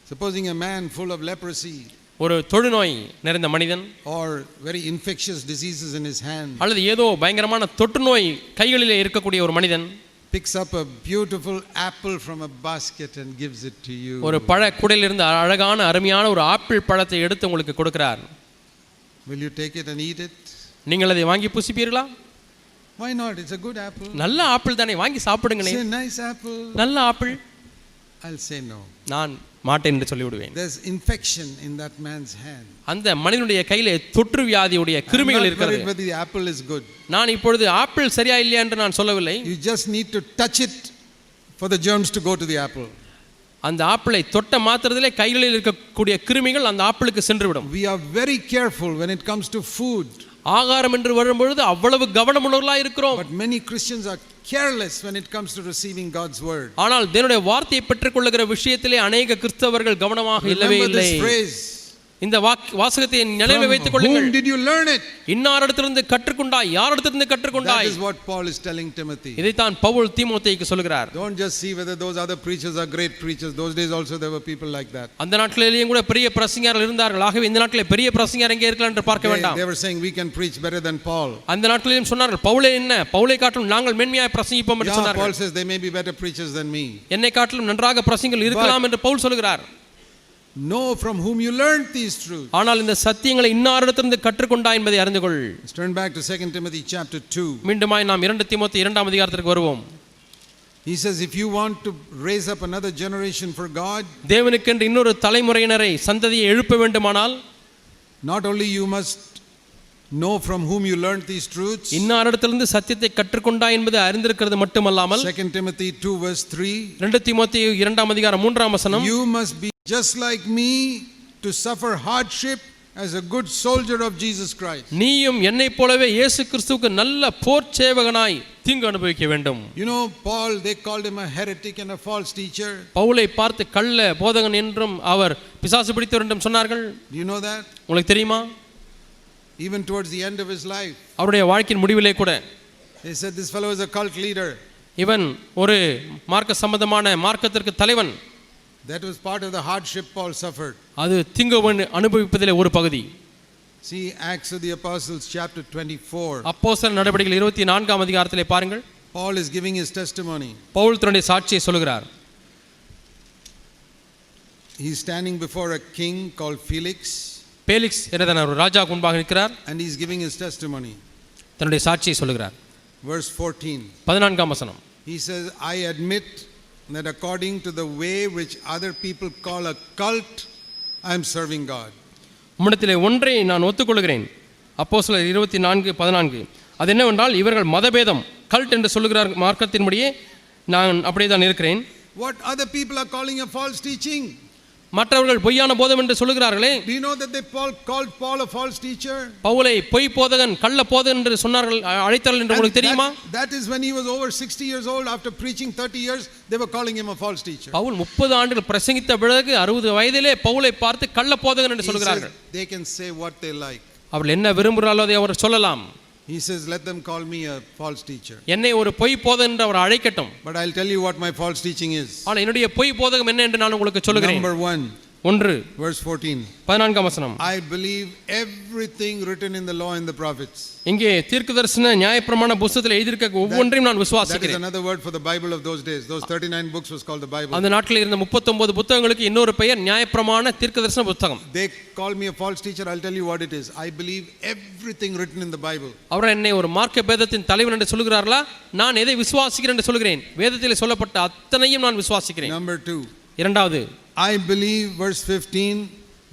Supposing a man full of leprosy, ஒரு தொழுநோய் நிறைந்த மனிதன், or very infectious diseases in his hand, அல்லது ஏதோ பயங்கரமான தொற்று நோய் கைகளிலே இருக்கக்கூடிய ஒரு மனிதன் picks up a beautiful apple from a basket and gives it to you. ஒரு பழ குடையிலிருந்து அழகான அருமையான ஒரு ஆப்பிள் பழத்தை எடுத்து உங்களுக்கு கொடுக்கிறார். Will you take it and eat it? நீங்கள் அதை வாங்கி புசிப்பீர்களா? Why not? It's a good apple. நல்ல ஆப்பிள் தானே, வாங்கி சாப்பிடுங்களே. It's a nice apple. நல்ல ஆப்பிள். I'll say no. நான் மாட்டேன் என்று சொல்லிவிடுவேன். There's infection in that man's hand. அந்த மனிதனுடைய கையிலே தொற்று வியாதியுடைய கிருமிகள் இருக்கிறது. Whether the apple is good. நான் இப்பொழுது ஆப்பிள் சரியா இல்லையா என்று நான் சொல்லவில்லை. You just need to touch it for the germs to go to the apple. அந்த ஆப்பிளை தொட்ட மாத்திரத்திலே கைகளில் இருக்கக்கூடிய கிருமிகள் அந்த ஆப்பிளுக்கு சென்றுவிடும். We are very careful when it comes to food. ஆகாரம் என்று வரும்பொழுது அவ்வளவு கவனமுள்ளவர்களாக இருக்கிறோம். But many Christians are careless when it comes to receiving God's word. ஆனால் தேவனுடைய வார்த்தையை பெற்றுக்கொள்ளுகிற விஷயத்திலே அநேக கிறிஸ்தவர்கள் கவனமாக இல்லவே இல்லை. இந்த வாசகத்தை நினைவில் வைத்துக் கொள்ளுங்கள். Whom did you learn it? இன்னாரிடத்திலிருந்து கற்றுக்கொண்டாய், யாரிடத்திலிருந்து கற்றுக்கொண்டாய்? That is what Paul is telling Timothy. இதைத்தான் பவுல் தீமோத்தேயுக்கு சொல்கிறார். Don't just see whether those other preachers are great preachers. Those days also there were people like that. அந்த நாட்களிலேயும் கூட பெரிய பிரசங்கியார்கள் இருந்தார்கள். ஆகவே இந்த நாட்களிலே பெரிய பிரசங்கியார் எங்கே இருக்கலாம் என்று பார்க்க வேண்டாம். They were saying we can preach better than Paul. அந்த நாட்களிலும் சொன்னார்கள், பவுலே என்ன, பவுலை காட்டிலும் நாங்கள் மென்மையாய் பிரசங்கிப்போம் என்று சொன்னார்கள். Paul says they may be better preachers than me. என்னை காட்டிலும் நன்றாக பிரசங்கிகள் இருக்கலாம் என்று பவுல் சொல்கிறார். Know from whom you learned these truths. ஆனால் இந்த சத்தியங்களை இன்னாரிடத்திலிருந்து கற்றுக்கொண்டாய் என்பதை அறிந்து கொள். Let's turn back to 2 Timothy chapter 2. மீண்டுமாய் நாம் 2 தீமோத்தேயு 2ஆம் அதிகாரத்திற்கு வருவோம். He says if you want to raise up another generation for God, தேவனுக்கென்று இன்னொரு தலைமுறையினரை சந்ததியை எழுப்ப வேண்டுமானால், not only you must know from whom you learned these truths. இன்னாரிடத்திலிருந்து சத்தியத்தை கற்றுக்கொண்டாய் என்பதை அறிந்திருக்கிறது மட்டுமல்லாமல், 2 Timothy 2 verse 3, 2 தீமோத்தேயு 2ஆம் அதிகாரம் 3ஆம் வசனம், you must be just like me to suffer hardship as a good soldier of Jesus Christ. நீயும் என்னைப் போலவே இயேசு கிறிஸ்துவுக்கு நல்ல போர் சேவகனாய் தீங்கு அனுபவிக்க வேண்டும். You know Paul, they called him a heretic and a false teacher. பவுலை பார்த்து கள்ள போதகன் என்றும் அவர் பிசாசு பிடித்தவர் என்றும் சொன்னார்கள். Do you know that? உங்களுக்கு தெரியுமா? Even towards the end of his life, அவருடைய வாழ்க்கையின் முடிவிலே கூட they said this fellow is a cult leader. இவன் ஒரு மார்க்க சம்பந்தமான மார்க்கத்திற்கு தலைவன். That was part of the hardship Paul suffered. அது தீங்கு அனுபவிப்பதிலே ஒரு பகுதி. See Acts of the Apostles chapter 24. அப்போஸ்தலர் நடவடிக்கைகள் 24ஆம் அதிகாரத்திலே பாருங்கள். Paul is giving his testimony. Pavul தன்னுடைய சாட்சியை சொல்கிறார். He is standing before a king called Felix. Felix என்ற ஒரு ராஜாவுக்கு முன்பாக நிற்கிறார். And he is giving his testimony. தன்னுடைய சாட்சியை சொல்கிறார். Verse 14. 14ஆம் வசனம். He says, I admit that according to the way which other people call a cult, I am serving God. உம்மிடத்திலே ஒன்றை நான் ஒத்துக்கொள்கிறேன். அப்போஸ்தலர் 24:14. அது என்னவென்றால் இவர்கள் மதபேதம் கல்ட் என்று சொல்லுகிறார் மார்க்கத்தின்படியே நான் அப்படியே தான் இருக்கிறேன். What other people are calling a false teaching? மற்றவர்கள் பொய்யான போதம் என்று சொல்லுகிறார்களே. Do you know that they called Paul a false teacher? பவுலை பொய் போதகன் கள்ள போதகன் என்று சொன்னார்கள், அழைத்தார்கள் என்று உங்களுக்கு தெரியுமா? That is when he was over 60 years old. After preaching 30 years, they were calling him a false teacher. Pavul 30 ஆண்டுகள் பிரசங்கித்த பிறகு 60 வயதிலே பவுலை பார்த்து கள்ள போதகன் என்று சொல்கிறார்கள். They can say what they like. அவர்கள் என்ன விரும்புகிறார்களோ அதை அவர் சொல்லலாம். He says, let them call me a false teacher. என்னை ஒரு பொய் போதகன் என்று அவர் அழைக்கட்டும். But I'll tell you what my false teaching is. ஆனால் என்னுடைய பொய் போதகம் என்ன என்று நான் உங்களுக்கு சொல்லுகிறேன். Number 1. Verse 14. 14 வசனம். I believe everything written in the law and the prophets. இங்கே தீர்க்கதரிசன நியாயப்பிரமாண புத்தகத்தில் எழுதியிருக்க ஒவ்வொன்றையும் நான் விசுவாசிக்கிறேன். That is another word for the Bible of those days. Those 39 books was called the Bible. அந்த நாட்களில் இருந்த 39 புத்தகங்களுக்கு இன்னொரு பெயர் நியாயப்பிரமாண தீர்க்கதரிசன புத்தகம். They call me a false teacher. I'll tell you what it is. I believe everything written in the Bible. அவர் என்னை ஒரு மார்க்க பேதத்தின் தலைவன் என்று சொல்கிறார்களா? நான் எதை விசுவாசிக்கிறேன் என்று சொல்கிறேன். வேதத்தில் சொல்லப்பட்ட அத்தனையும் நான் விசுவாசிக்கிறேன். Number 2. இரண்டாவது, I believe, verse 15,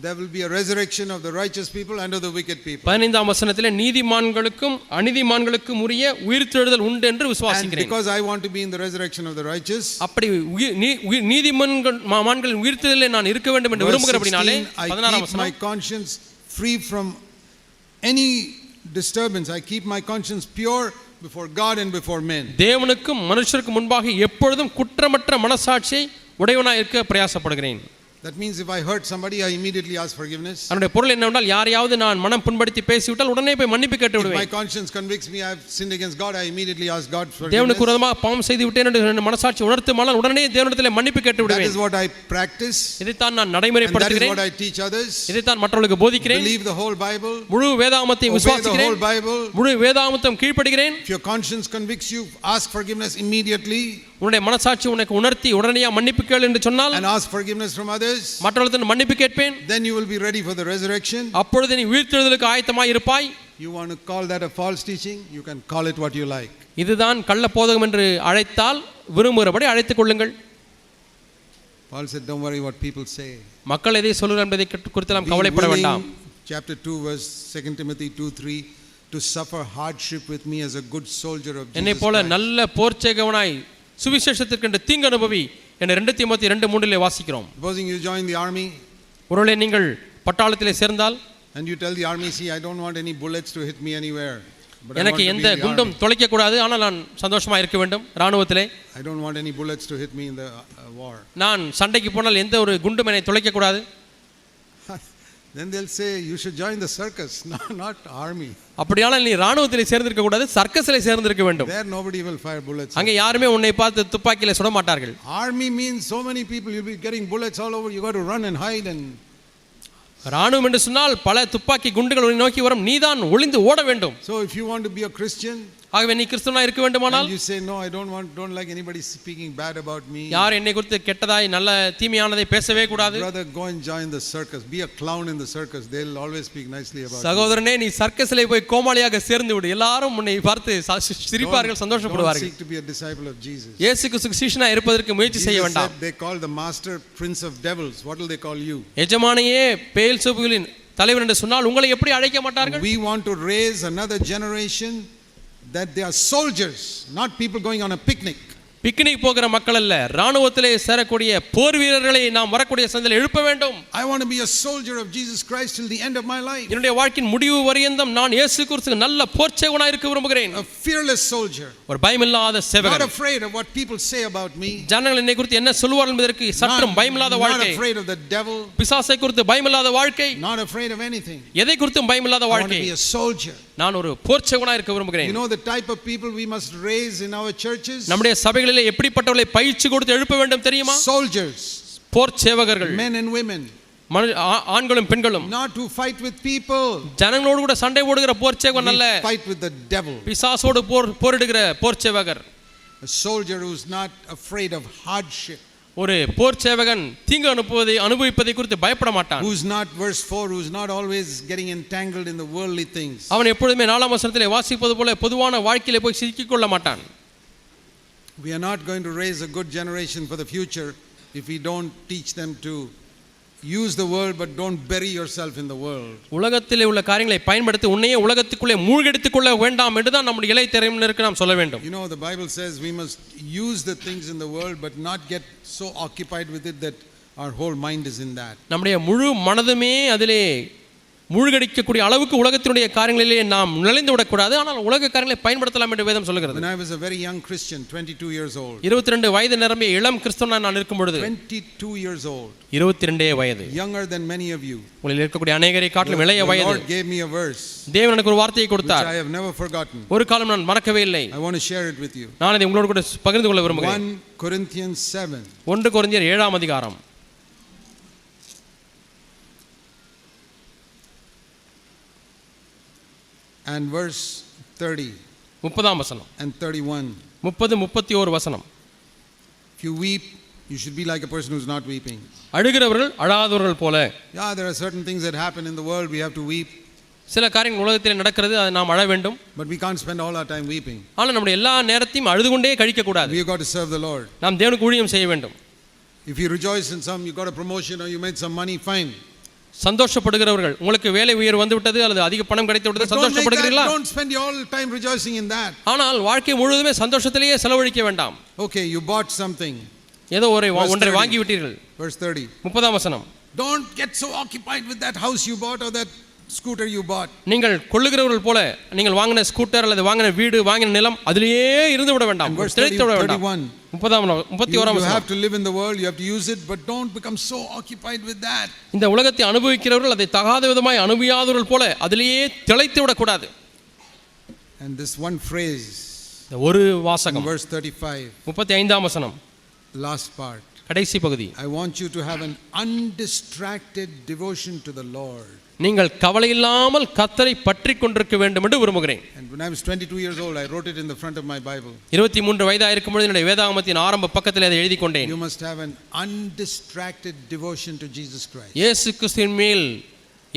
there will be a resurrection of the righteous people and of the wicked people. 15ஆம் வசனத்திலே நீதிமான்களுக்கும் அநீதிமான்களுக்கும் உரிய உயிர்த்தெழுதல் உண்டு என்று விசுவாசிக்கிறேன். And because I want to be in the resurrection of the righteous, அப்படி நீதிமான்களின் உயிர்த்தெழுதலிலே நான் இருக்க வேண்டும் என்று விரும்புகிறபடினாலே 16ஆம் வசனம், my conscience free from any disturbance. I keep my conscience pure before God and before men. தேவனுக்கும் மனுஷருக்கும் முன்பாக எப்பொழுதும் குற்றமற்ற மனசாட்சியை உடையவனாய் இருக்க பிரயாசப்படுகிறேன். That means if I hurt somebody, I immediately ask forgiveness. அதனுடைய பொருள் என்னவென்றால் யாரையாவது நான் மனம் புண்படுத்தி பேசிவிட்டால் உடனே போய் மன்னிப்பு கேட்டு விடுவேன். If my conscience convicts me I have sinned against God, I immediately ask God for forgiveness. தேவனுக்கு விரோதமாக பாவம் செய்து விட்டேன் என்று மனசாட்சி உணர்த்துமானால் உடனே தேவனிடத்திலே மன்னிப்பு கேட்டு விடுவேன். That is what I practice. இதைத்தான் நான் நடைமுறைப்படுத்துகிறேன். That is what I teach others. இதைத்தான் மற்றவர்களுக்கு போதிக்கிறேன். Believe the whole Bible. முழு வேதாகமத்தையும் விசுவாசிக்கிறேன். Obey the whole Bible. முழு வேதாகமத்தையும் கீழ்ப்படிகிறேன். If your conscience convicts you, ask forgiveness immediately. உன்னுடைய மனசாட்சி உனக்கு உணர்த்தி உடனே மன்னிப்பு கேள் என்று சொன்னால், and ask forgiveness from others, மற்றவர்களிடம் மன்னிப்பு கேட்பேன், then you will be ready for the resurrection. அப்பொழுது நீ உயிர்த்தெழுதலுக்கு ஆயத்தமாய் இருப்பாய். You want to call that a false teaching? You can call it what you like. இதுதான் கள்ள போதகம் என்று அழைத்தால் விரும்புகிறபடி அழைத்துக் கொள்ளுங்கள். Paul said, don't worry what people say. மக்கள் எதை சொல்கிறார்கள் என்பதை குறித்து நாம் கவலைப்பட வேண்டாம். Chapter 2 verse 2 Timothy 2:3 to suffer hardship with me as a good soldier of Jesus. என்னை போல நல்ல போர்ச்சேகவனாய் சுவிசேஷத்திற்கு தீங்கு அனுபவி என்ற 2 தீமோத்தேயு 2:3 வாசிக்கிறோம். Supposing you join the army, ஒருவேளை நீங்கள் பட்டாளத்திலே சேர்ந்தால், and you tell the army, see, I don't want any bullets to hit me anywhere, but எனக்கு எந்த குண்டும் துளைக்க கூடாது, ஆனால் நான் சந்தோஷமா இருக்க வேண்டும் ராணுவத்திலே. I don't want any bullets to hit me in the war. நான் சண்டைக்கு போனால் எந்த ஒரு குண்டும் என்னை துளைக்க கூடாது. Then they'll say you should join the circus, not army. அப்படியானால் நீ ராணுவத்திலே சேர்ந்திருக்க கூடாது, சர்க்கஸிலே சேர்ந்திருக்க வேண்டும். There nobody will fire bullets. அங்கே யாருமே உன்னை பார்த்து துப்பாக்கியிலே சுட மாட்டார்கள். Army means so many people, you'll be getting bullets all over, you got to run and hide. And ராணுவம் என்று சொன்னால் பல துப்பாக்கி குண்டுகள் உன்னை நோக்கி வரும், நீதான் ஒளிந்து ஓட வேண்டும். So if you want to be a Christian, ஆகவே நீ கிறிஸ்தவனாய் இருக்க வேண்டுமானால், you say no, I don't like anybody speaking bad about me. யார் என்னை குறித்து கெட்டதாய் நல்ல தீமையானதை பேசவே கூடாது. Brother, go and join the circus, be a clown in the circus, they'll always speak nicely about you. சகோதரனே, நீ சர்க்கஸிலே போய் கோமாளியாக சேர்ந்து விடு, எல்லாரும் உன்னை பார்த்து சிரிப்பார்கள், சந்தோஷப்படுவார்கள். Seek to be a disciple of Jesus. இயேசு கிறிஸ்து சீஷனாய் இருப்பதற்கு முயற்சி செய்ய வேண்டாம். They call the master prince of devils. What will they call you? எஜமானியே பெயல்செபூலின் தலைவர் என்று சொன்னால் உங்களை எப்படி அழைக்க மாட்டார்கள்? We want to raise another generation that they are soldiers, not people going on a picnic. Picnic போகிற மக்கள் அல்ல, ராணுவத்திலே சேரக்கூடிய போர் வீரர்களை நாம் வரக்கூடிய சந்ததியில் எழுப்ப வேண்டும். I want to be a soldier of Jesus Christ till the end of my life. என்னுடைய வாழ்க்கையின் முடிவு வரையந்தம் நான் இயேசு கிறிஸ்துவுக்கு நல்ல போர்ச்சேவனாய் இருக்க விரும்புகிறேன். A fearless soldier. ஒரு பயமில்லாத சேவகன். Not afraid of what people say about me. ஜனங்கள் என்னை குறித்து என்ன சொல்வார்கள் என்பதற்கு சற்றும் பயமில்லாத வாழ்க்கை. Not afraid of the devil. பிசாசை குறித்து பயமில்லாத வாழ்க்கை. Not afraid of anything. எதை குறித்தும் பயமில்லாத வாழ்க்கை. I want to be a soldier. நான் ஒரு போர்ச்சேவனாய் இருக்க விரும்புகிறேன். You know the type of people we must raise in our churches? நம்முடைய சபைகளிலே எப்படிப்பட்டவர்களை பயிற்சி கொடுத்து எழுப்ப வேண்டும் தெரியுமா? Soldiers. போர்ச்சேவகர்கள். Men and women. ஆண்களும் பெண்களும். Not to fight with people. ஜனங்களோடு கூட சண்டை போடுகிற போர்ச்சேவகன் அல்ல. Fight with the devil. பிசாசோடு போரிடுகிற போர்ச்சேவகர். A soldier who is not afraid of hardship. ஒரு போர்ச்சேவகன் தீங்கு அனுபவிப்பதை குறித்து பயப்பட மாட்டான். Who is not, verse 4, who is not always getting entangled in the worldly things. அவன் எப்பொழுதுமே 4ஆம் வசனத்திலே வாசிப்பது போல பொதுவான வாழ்க்கையிலே போய் சிக்கிக் கொள்ள மாட்டான். We are not going to raise a good generation for the future if we don't teach them to use the world, but don't bury yourself in the world. உலகத்திலே உள்ள காரியங்களை பயன்படுத்தி உன்னையே உலகத்துக்குள்ளே மூழ்கெடுத்துக் கொள்ள வேண்டாம் என்று தான் நம்முடைய இளைய தலைமுறையினருக்கு நாம் சொல்ல வேண்டும். You know, the Bible says we must use the things in the world, but not get so occupied with it that our whole mind is in that. நம்முடைய முழு மனதுமே அதிலே மூழ்கடிக்கக்கூடிய அளவுக்கு உலகத்தினுடைய காரியங்களிலே நாம் நுழைந்து விடக்கூடாது. ஆனால் உலக காரியங்களை பயன்படுத்தலாம் என்று வேதம் சொல்கிறது. When I was a very young Christian, 22 years old. 22 வயது நிரம்பிய இளம் கிறிஸ்தவனாக நான் இருக்கும் பொழுது 22 years old. 22 வயது. Younger than many of you. உங்களில் இருக்கக்கூடிய அநேகரை காட்டிலும் இளைய வயது. The Lord gave me a verse. தேவன் எனக்கு ஒரு வார்த்தையை கொடுத்தார். Which I have never forgotten. ஒரு காலம் நான் மறக்கவே இல்லை. I want to share it with you. நான் அதை உங்களோடு கூட பகிர்ந்து கொள்ள விரும்புகிறேன். 1 Corinthians 7. 1 கொரிந்தியர் 7ஆம் அதிகாரம் and verse 30 30ஆம் வசனம் and 31. 31 வசனம். If you weep, you should be like a person who's not weeping. அழுகிறவர்கள் அழாதவர்கள் போல. Yeah, there are certain things that happen in the world, we have to weep. சில காரியங்கள் உலகத்தில் நடக்கிறது, அதை நாம் அழ வேண்டும். But we can't spend all our time weeping. ஆனால் நம்முடைய எல்லா நேரத்தையும் அழுது கொண்டே கழிக்க கூடாது. We have got to serve the Lord. நாம் தேவனுக்கு ஊழியம் செய்ய வேண்டும். If you rejoice in some, you got a promotion or you made some money, fine. சந்தோஷப்படுகிறவர்கள், உங்களுக்கு வேலை உயர்வு வந்து விட்டது அல்லது அதிக பணம் கிடைத்து விட்டது, சந்தோஷப்படுகிறீர்களா? Don't spend your all time rejoicing in that. ஆனால் வாழ்க்கை முழுவதுமே சந்தோஷத்திலேயே செலவழிக்க வேண்டாம். Okay, you bought something. ஏதோ ஒன்றை வாங்கி விட்டீர்கள். Verse 30. 30ஆம் வசனம். Don't get so occupied with that house you bought or that scooter you bought. நீங்கள் கொள்ளுகிறவர்கள் போல நீங்கள் வாங்கின ஸ்கூட்டர் அல்லது வாங்கின வீடு வாங்கின நிலம் அதிலேயே இருந்து விட வேண்டாம். திளைத்து விட வேண்டாம். 31ஆம் You have to live in the world, you have to use it, but don't become so occupied with that. இந்த உலகத்தை அனுபவிக்கிறவர்கள் அதை தகாத விதமாய் அனுபவியாதவர்கள் போல அதிலேயே திளைத்து விட கூடாது. And this one phrase, ஒரு வாசகம், verse 35, 35ஆம் வசனம், last part. கடைசி பகுதி. I want you to have an undistracted devotion to the Lord. நீங்கள் கவலை இல்லாமல் கர்த்தரை பற்றிக் கொண்டிருக்க வேண்டும் என்று விரும்புகிறேன். And when I was 22 years old, I wrote it in the front of my Bible. 23 வயதாக இருக்கும் பொழுது என்னுடைய வேதாகமத்தின் ஆரம்ப பக்கத்தில் அதை எழுதி கொண்டேன். You must have an undistracted devotion to Jesus Christ. இயேசு கிறிஸ்துவின் மேல்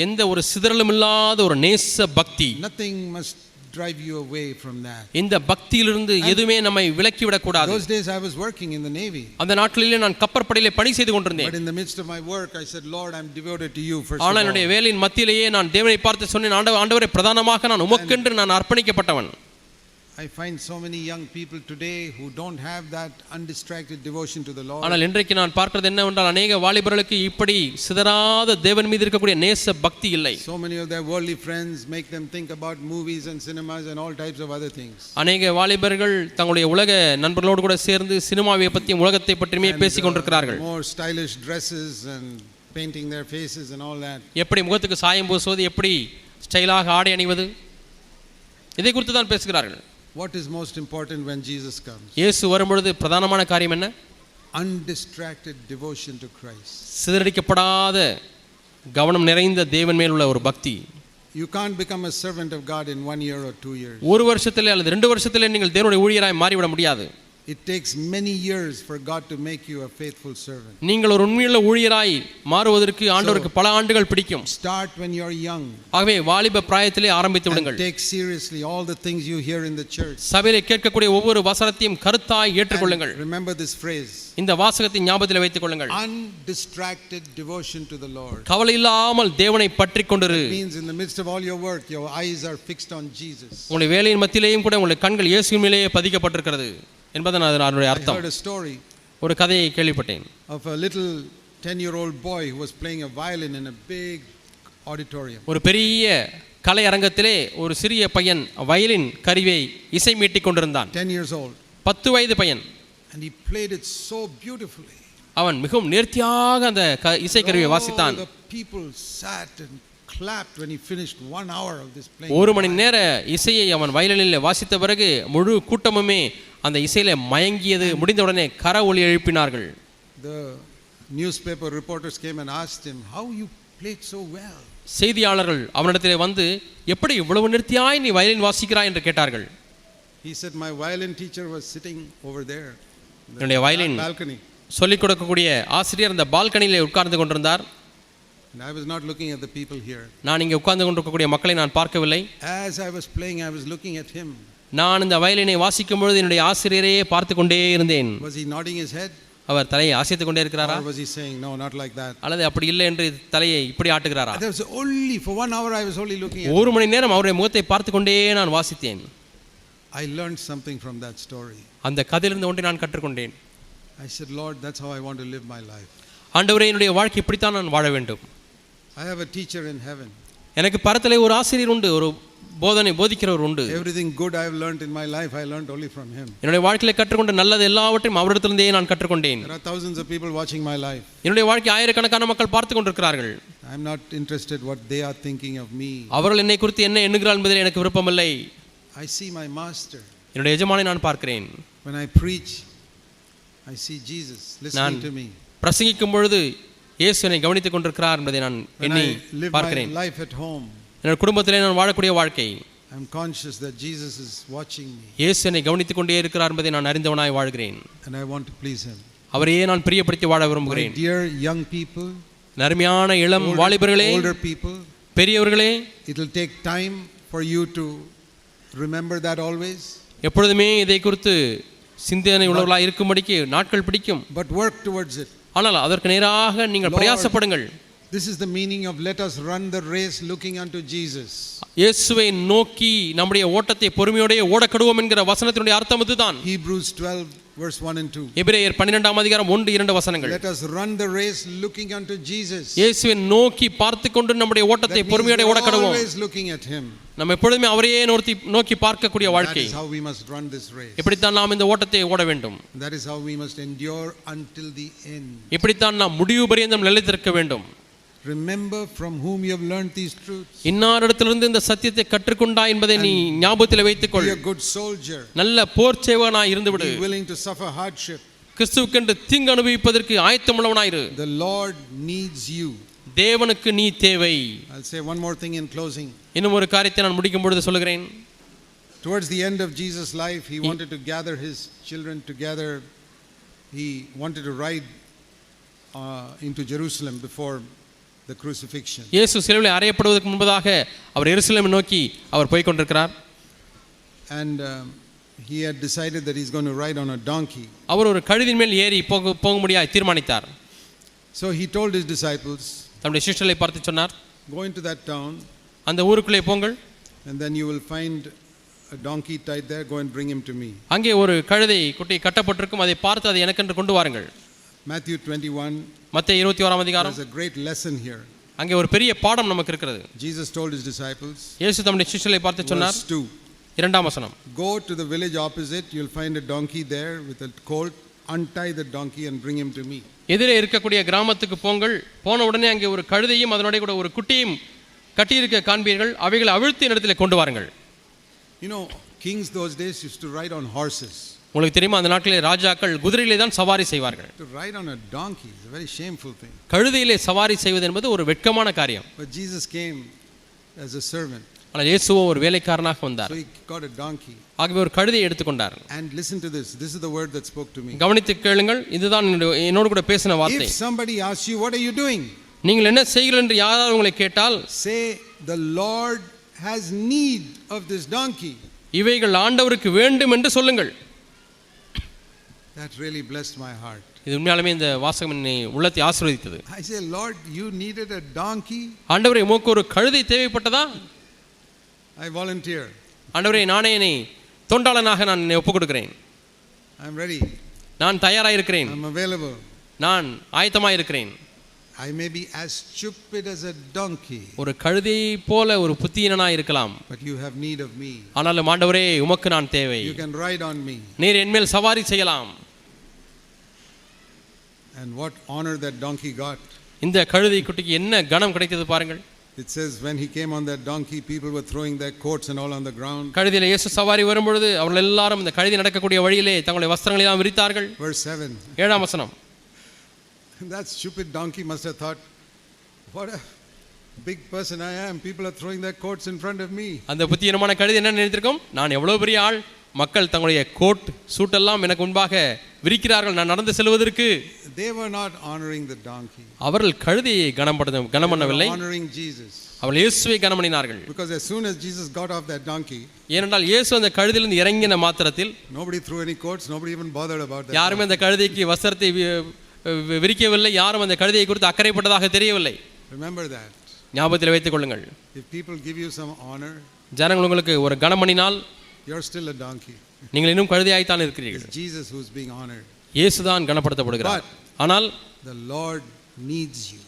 எந்த ஒரு சிதறலும் இல்லாத ஒரு நேச பக்தி. Nothing must drive you away from that. இந்த பக்தியிலிருந்து எதுமே நம்மை விலக்கி விட கூடாது. Those days I was working in the Navy. அந்த நாட்களிலே நான் கப்பற்படையிலே பணி செய்து கொண்டிருந்தேன். But in the midst of my work I said, Lord, I'm devoted to you first. ஆனால் என்னுடைய வேலையின் மத்தியிலேயே நான் தேவனை பார்த்து சொன்னேன், ஆண்டவரே, பிரதானமாக நான் உமக்கென்று நான் அர்ப்பணிக்கப்பட்டவன். I find so many young people today who don't have that undistracted devotion to the Lord. ஆனால் இன்றைக்கு நான் பார்க்கிறது என்னவென்றால் அநேக வாலிபர்களுக்கு இப்படி சிதறாத தேவன் மீது இருக்கக்கூடிய நேச பக்தி இல்லை. So many of their worldly friends make them think about movies and cinemas and all types of other things. அநேக வாலிபர்கள் தங்களுடைய உலக நண்பர்களோடு கூட சேர்ந்து சினிமாவை பற்றியும் உலகத்தை பற்றியுமே பேசிக் கொண்டிருக்கிறார்கள். More stylish dresses and painting their faces and all that. எப்படி முகத்துக்கு சாயம் பூசுவது, எப்படி ஸ்டைலாக ஆடை அணிவது, இதை குறித்து தான் பேசுகிறார்கள். What is most important when Jesus comes? இயேசு வரும்பொழுது பிரதானமான காரியம் என்ன? Undistracted devotion to Christ. சிதறடிக்கப்படாத கவனம் நிறைந்த தேவன் மேல் உள்ள ஒரு பக்தி. You can't become a servant of God in 1 year or 2 years. ஒரு வருஷத்திலே அல்லது 2 வருஷத்திலே நீங்கள் தேவனுடைய ஊழியராய் மாறிவிட முடியாது. It takes many years for God to make you a faithful servant. நீங்கள் ஒரு உண்மையுள்ள ஊழியராய் மாறுவதற்கு ஆண்டவருக்கு பல ஆண்டுகள் பிடிக்கும். Start when you are young. ஆகவே வாலிப பிராயத்திலே ஆரம்பித்து விடுங்கள். Take seriously all the things you hear in the church. சபையிலே கேட்கக்கூடிய ஒவ்வொரு வசனத்தையும் கருத்தாய் ஏற்றுக்கொள்ளுங்கள். Remember this phrase. இந்த வாசகத்தை ஞாபகத்தில் வைத்துக் கொள்ளுங்கள். Undistracted devotion to the Lord. கவலை இல்லாமல் தேவனை பற்றிக் கொண்டிரு. It means in the midst of all your work, your eyes are fixed on Jesus. உங்களுடைய வேலையின் மத்தியிலேயும் கூட உங்களுடைய கண்கள் இயேசுவின் மேலேயே பதிக்கப்பட்டிருக்கிறது என்பதன் அதனுடைய அர்த்தம். I heard a story ஒரு கதையை கேள்விப்பட்டேன். of a little 10-year-old boy who was playing a violin in a big auditorium. ஒரு பெரிய கலை அரங்கத்திலே ஒரு சிறிய பையன் வயலின் கருவியை இசை மீட்டிக் கொண்டிருந்தான். 10 years old. 10 வயது பையன். And he played it so beautifully. அவன் மிகவும் நேர்த்தியாக அந்த இசை கருவியை வாசித்தான். The people sat and clapped when he finished 1 hour of this playing. ஒரு மணி நேர இசையை அவன் வயலினில் வாசித்த பிறகு முழு கூட்டமுமே அந்த இசையில மயங்கியது. முடிந்தவுடனே கரவொலி எழுப்பினார்கள். The newspaper reporters came and asked him, how you played so well? செய்தியாளர்கள் அவனிடத்திலே வந்து எப்படி இவ்வளவு நேர்த்தியாய் நீ வயலின் வாசிக்கிறாய் என்று கேட்டார்கள். He said, my violin teacher was sitting over there. என்னுடைய வயலின் balcony. சொல்லிக் கொடுக்கக்கூடிய ஆசிரியர் அந்த பால்கனியிலே உட்கார்ந்து கொண்டிருந்தார். And I was not looking at the people here. நான் இங்கே உட்கார்ந்து கொண்டிருக்கக்கூடிய மக்களை நான் பார்க்கவில்லை. As I was playing, I was looking at him. நான் இந்த வயலினை வாசிக்கும் பொழுது என்னுடைய ஆசிரியரையே பார்த்து கொண்டே இருந்தேன். Was he nodding his head? அவர் தலையை அசைத்துக் கொண்டே இருக்கிறாரா? Or was he saying, no, not like that? அல்லது அப்படி இல்லை என்று தலையை இப்படி ஆட்டுகிறாரா? That was only for 1 hour I was only looking at. ஒரு மணி நேரம் அவருடைய முகத்தை பார்த்து கொண்டே நான் வாசித்தேன். I learned something from that story. அந்த கதையிலிருந்து ஒன்றை நான் கற்றுக்கொண்டேன். I said, Lord, that's how I want to live my life. ஆண்டவரே, என்னுடைய வாழ்க்கை இப்படித்தான் நான் வாழ வேண்டும். I have a teacher in heaven. எனக்கு பரத்திலே ஒரு ஆசிரியர் உண்டு, ஒரு போதிக்கிறவர் உண்டு. Everything good I have learned in my life, I learned only from him. என்னுடைய வாழ்க்கையில கற்றுக்கொண்ட நல்லது எல்லாவற்றையும் அவரிடத்திலிருந்தே நான் கற்றுக்கொண்டேன். There are thousands of people watching my life. என்னுடைய வாழ்க்கை ஆயிரக்கணக்கான மக்கள் பார்த்து கொண்டிருக்கிறார்கள். I am not interested what they are thinking of me. அவர்கள் என்னை குறித்து என்ன எண்ணுகிறார்கள் என்பதில் எனக்கு விருப்பமில்லை. I see my master. என்னுடைய எஜமானை நான் பார்க்கிறேன். When I preach, I see Jesus listening to me. பிரசங்கிக்கும் பொழுது இயேசு என்னை கவனித்துக் கொண்டிருக்கிறார் என்பதை நான் எண்ணி பார்க்கிறேன். My life at home, என்னுடைய குடும்பத்திலே நான் வாழக்கூடிய வாழ்க்கை, I am conscious that Jesus is watching me. இயேசு என்னை கவனித்துக் கொண்டே இருக்கிறார் என்பதை நான் அறிந்தவனாய் வாழ்கிறேன். And I want to please him. அவரையே நான் பிரியப்படுத்தி வாழ விரும்புகிறேன். My dear young people, நர்மையான இளம் வாலிபர்களே, older people, பெரியவர்களே, it will take time for you to remember that always. எப்பொழுதுமே இதை குறித்து சிந்தனை உள்ளவர்களாக இருக்கும்படிக்கு நாட்கள் பிடிக்கும். But work towards it. ஆனால் அதற்கு நேராக நீங்கள் பிரயாசப்படுங்கள். This is the meaning of let us run the race looking unto Jesus. இயேசுவை நோக்கி நம்முடைய ஓட்டத்தை பொறுமையோடே ஓடக்கடுவோம் என்கிற வசனத்தினுடைய அர்த்தம் இதுதான். Hebrews 12 verse 1 and 2. எபிரேயர் 12ஆம் அதிகாரம் 1-2 வசனங்கள். Let us run the race looking unto Jesus. இயேசுவை நோக்கி பார்த்துக்கொண்டு நம்முடைய ஓட்டத்தை பொறுமையோடே ஓடக்கடுவோம். Always looking at him. நம்ம எப்பொழுதுமே அவரையே நோக்கி பார்க்கக்கூடிய வாழ்க்கை. That is how we must run this race. இப்படித்தான் நாம் இந்த ஓட்டத்தை ஓட வேண்டும். That is how we must endure until the end. இப்படித்தான் நாம் முடிவு பரியந்தம் நிலைத்திருக்க வேண்டும். Remember from whom you have learned these truths. இன்னாரிடத்திலிருந்து இந்த சத்தியத்தை கற்றுக்கொண்டாய் என்பதை நீ ஞாபகத்தில் வைத்துக்கொள். Be a good soldier. நல்ல போர் சேவகனாய் இருந்து விடு. Be willing to suffer hardship. கிறிஸ்துவுக்கென்று தீங்கு அனுபவிப்பதற்கு ஆயத்தமுள்ளவனாயிரு. The Lord needs you. தேவனுக்கு நீ தேவை. I'll say one more thing in closing. இன்னும் ஒரு காரியத்தை நான் முடிக்கும் பொழுது சொல்கிறேன். Towards the end of Jesus' life, he wanted to gather his children together. He wanted to ride into Jerusalem before the crucifixion. இயேசு சிலுவையில் அறையப்படுவதற்கு முன்பதாக அவர் எருசலேமை நோக்கி அவர் போய் கொண்டிருக்கிறார். And he had decided that he's going to ride on a donkey. அவர் ஒரு கழுதின் மேல் ஏறி போகும்படியாய் தீர்மானித்தார். So he told his disciples, தம்முடைய சிஷ்யர்களை பார்த்து சொன்னார், go into that town, அந்த ஊருக்குள்ளே போங்கள், and then you will find a donkey tied there, go and bring him to me. அங்கே ஒரு கழுதை குட்டி கட்டப்பட்டிருக்கும், அதை பார்த்து அதை எனக்கென்று கொண்டு வாருங்கள். Matthew 21. மத்தேயு 21ஆம் அதிகாரம். There's a great lesson here. அங்கே ஒரு பெரிய பாடம் நமக்கு இருக்கிறது. Jesus told his disciples, இயேசு தம்முடைய சிஷ்யர்களை பார்த்து சொன்னார், 2ஆம் வசனம், go to the village opposite, you'll find a donkey there with a colt, untie the donkey and bring him to me. எதிரே இருக்கக்கூடிய கிராமத்துக்கு போங்கள், போன உடனே அங்கே ஒரு கழுதையும் அதனுடைய கூட ஒரு குட்டியும் கட்டியிருக்க காண்பீர்கள், அவைகளை அவிழ்த்து என்னிடத்தில் கொண்டு வாருங்கள். You know, kings those days used to ride on horses. உங்களுக்கு தெரியுமா, அந்த நாட்களிலே ராஜாக்கள் குதிரையிலே தான் சவாரி செய்வார்கள். To ride on a donkey is a very shameful thing. கழுதையிலே சவாரி செய்வது என்பது ஒரு வெட்கமான காரியம். But Jesus came as a servant. ஆனால் இயேசுவோ ஒரு வேலைக்காரனாக வந்தார். So he got a donkey. ஆகவே ஒரு கழுதையை எடுத்துக்கொண்டார். And listen to this. This is the word that spoke to me. கவனித்து கேளுங்கள், இதுதான் என்னோடு கூட பேசின வார்த்தை. If somebody asks you, what are you doing? நீங்கள் என்ன செய்கிறீர்கள் என்று யாராவது உங்களை கேட்டால், say the Lord has need of this donkey. இவைகள் ஆண்டவருக்கு வேண்டும் என்று சொல்லுங்கள். That really blessed my heart. இது உண்மையாலுமே இந்த வாசகம் என்னை உள்ளத்தை ஆசீர்வதித்தது. I say, Lord, you needed a donkey. ஆண்டவரே, உமக்கு ஒரு கழுதை தேவைப்பட்டதா? I volunteer. ஆண்டவரே, நானே என்னை தொண்டாளனாக நான் என்னை ஒப்புக் கொடுக்கிறேன். I am ready. நான் தயாராக இருக்கிறேன். I am available. நான் ஆயத்தமாக இருக்கிறேன். I may be as stupid as a donkey. ஒரு கழுதை போல ஒரு புத்தியனாக இருக்கலாம். But you have need of me. ஆனாலும் ஆண்டவரே, உமக்கு நான் தேவை. You can ride on me. நீர் என் மேல் சவாரி செய்யலாம். And what honor that donkey got. இந்த கழுதை குட்டிக்கு என்ன கணம் கிடைத்தது பாருங்கள். It says when he came on that donkey, people were throwing their coats and all on the ground. கழுதையிலே இயேசு சவாரி வரும்பொழுது அவர்கள் எல்லாரும் இந்த கழுதை நடக்கக்கூடிய வழியிலே தங்களுடைய வஸ்திரங்களை எல்லாம் விரித்தார்கள். Verse 7. 7ஆம் வசனம். That stupid donkey must have thought, what a big person I am. People are throwing their coats in front of me. அந்த புத்தியனமான கழுதை என்ன நினைத்திருக்கும்? நான் எவ்வளவு பெரிய ஆள், மக்கள் தங்களுடைய கோட் சூட்டெல்லாம் எனக்கு முன்பாக விரிக்கிறார்கள் நான் நடந்து செல்வதற்கு. They were not honoring the donkey. அவர்கள் கழுதையை கனம் பண்ணவில்லை, honoring Jesus. அவர்கள் இயேசுவை கனம் பண்ணினார்கள். Because as soon as Jesus got off that donkey, ஏனென்றால் இயேசு அந்த கழுதையிலிருந்து இறங்கின மாத்திரத்தில் nobody threw any coats, nobody even bothered about that. யாருமே அந்த கழுதைக்கு வஸ்திரத்தை விரிக்கவில்லை, யாரும் அந்த கழுதையை குறித்து அக்கறைப்பட்டதாக தெரியவில்லை. Remember that. ஞாபகத்தில் வைத்துக் கொள்ளுங்கள். If people give you some honor, ஜனங்கள் உங்களுக்கு ஒரு கனம் பண்ணினால் you're still a donkey. நீங்கள் இன்னும் கழுதையாய்த்தான் இருக்கிறீர்கள். It's Jesus who's being honored. இயேசுதான் கனப்படுத்தப்படுகிறார். ஆனால் the Lord needs you.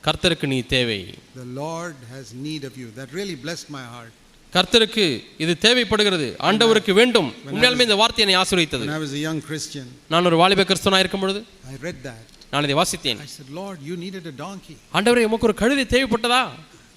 கர்த்தருக்கு நீ தேவை. The Lord has need of you. That really blessed my heart. கர்த்தருக்கு இது தேவைப்படுகிறது, ஆண்டவருக்கு வேண்டும். உண்மையாலுமே இந்த வார்த்தை என்னை ஆசீர்வதித்தது. When I was a young Christian, நான் ஒரு வாலிப கிறிஸ்தவனாக இருக்கும் பொழுது I read that. நான் இதை வாசித்தேன். I said, Lord, you needed a donkey. ஆண்டவரே, உமக்கு ஒரு கழுதை தேவைப்பட்டதா?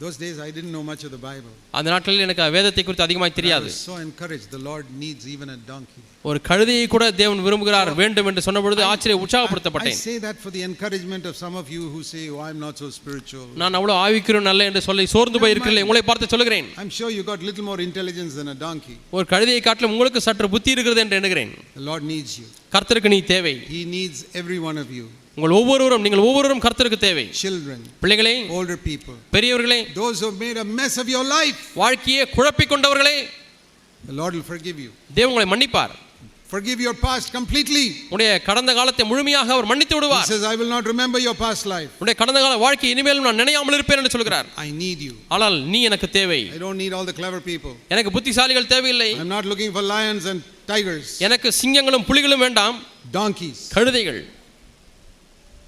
Those days I didn't know much of the Bible. அந்த நாட்களில் எனக்கு வேதத்தை குறித்து அதிகமாக தெரியாது. I was so encouraged. The Lord needs even a donkey. ஒரு கழுதையை கூட தேவன் விரும்புகிறார் வேண்டும் என்று சொன்ன பொழுது உற்சாகப்படுத்தப்பட்டேன். I say that for the encouragement of some of you who say, oh, I'm not so spiritual. நான் அவ்வளவு ஆவிக்குரியவன் அல்ல என்று சொல்லி சோர்ந்து போய் இருக்கிறீர்கள். உங்களை பார்த்து சொல்கிறேன், I'm sure you got little more intelligence than a donkey. ஒரு கழுதையை காட்டிலும் உங்களுக்கு சற்று புத்தி இருக்கிறது என்று எண்ணுகிறேன். The Lord needs you. கர்த்தருக்கு நீ தேவை. He needs every one of you. நீங்கள் ஒவ்வொருவரும் கர்த்தருக்கு தேவை. Children, பிள்ளைகளே, older people, பெரியவர்களே, those who have made a mess of your life, வாழ்க்கையை குழப்பிக் கொண்டவர்களே, the Lord will forgive you. தேவன் உங்களை மன்னிப்பார். Forgive your past completely. உடைய கடந்த காலத்தை முழுமையாக அவர் மன்னித்து விடுவார். He says, I will not remember your past life. உடைய கடந்த கால வாழ்க்கை இனிமேலும் நான் நினையாமல் இருப்பேன் என்று சொல்கிறார். I need you. ஆனால் நீ எனக்கு தேவை. I don't need all the clever people. எனக்கு புத்திசாலிகள் தேவையில்லை. I'm not looking for lions and tigers. எனக்கு சிங்கங்களும் புலிகளும் வேண்டாம், donkeys. கழுதைகள்.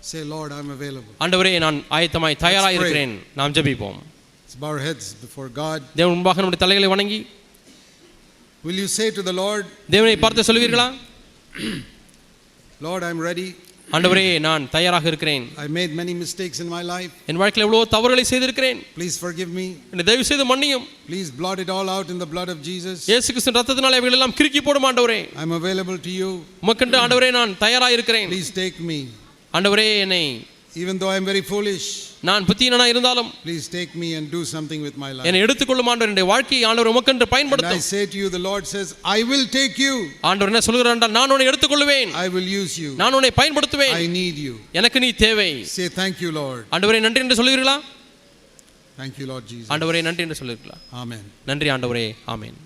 Say, Lord, I'm available. ஆண்டவரே, நான் ஆயத்தமாய் தயாராக இருக்கிறேன். நாம் ஜெபிப்போம். Let's bow our heads before God. தேவன் முன்பாக நம்முடைய தலைகளை வணங்கி, will you say to the Lord, தேவனை பார்த்து சொல்வீர்களா? Lord, I'm ready. ஆண்டவரே, நான் தயாராக இருக்கிறேன். I made many mistakes in my life. என் வாழ்க்கையில் எவ்வளவு தவறுகளை செய்திருக்கிறேன். Please forgive me. என்னை தயவு செய்து மன்னியும். Please blot it all out in the blood of Jesus. இயேசு கிறிஸ்துவின் இரத்தத்தினாலே அவைகள் எல்லாம் கிறுக்கி போடும் ஆண்டவரே. I'm available to you. உமக்கென்று ஆண்டவரே நான் தயாராக இருக்கிறேன். Please take me. ஆண்டவரே, என்னை, even though I'm very foolish, நான் புத்தியீனனா இருந்தாலும் please take me and do something with my life. என்னை எடுத்துக்கொள்ளும் ஆண்டவரே, என்னுடைய வாழ்க்கையை ஆண்டவர் உமக்கென்று பயன்படுத்தும். I say to you, the Lord says, I will take you. ஆண்டவர் என்ன சொல்கிறார் என்றால், நான் உன்னை எடுத்துக்கொள்வேன். I will use you. நான் உன்னை பயன்படுத்துவேன். I need you. எனக்கு நீ தேவை. Say thank you, Lord. ஆண்டவரே, நன்றி என்று சொல்லுவீர்களா? Thank you, Lord Jesus. ஆண்டவரே, நன்றி என்று சொல்லுவீர்களா? Amen. நன்றி ஆண்டவரே. ஆமென்.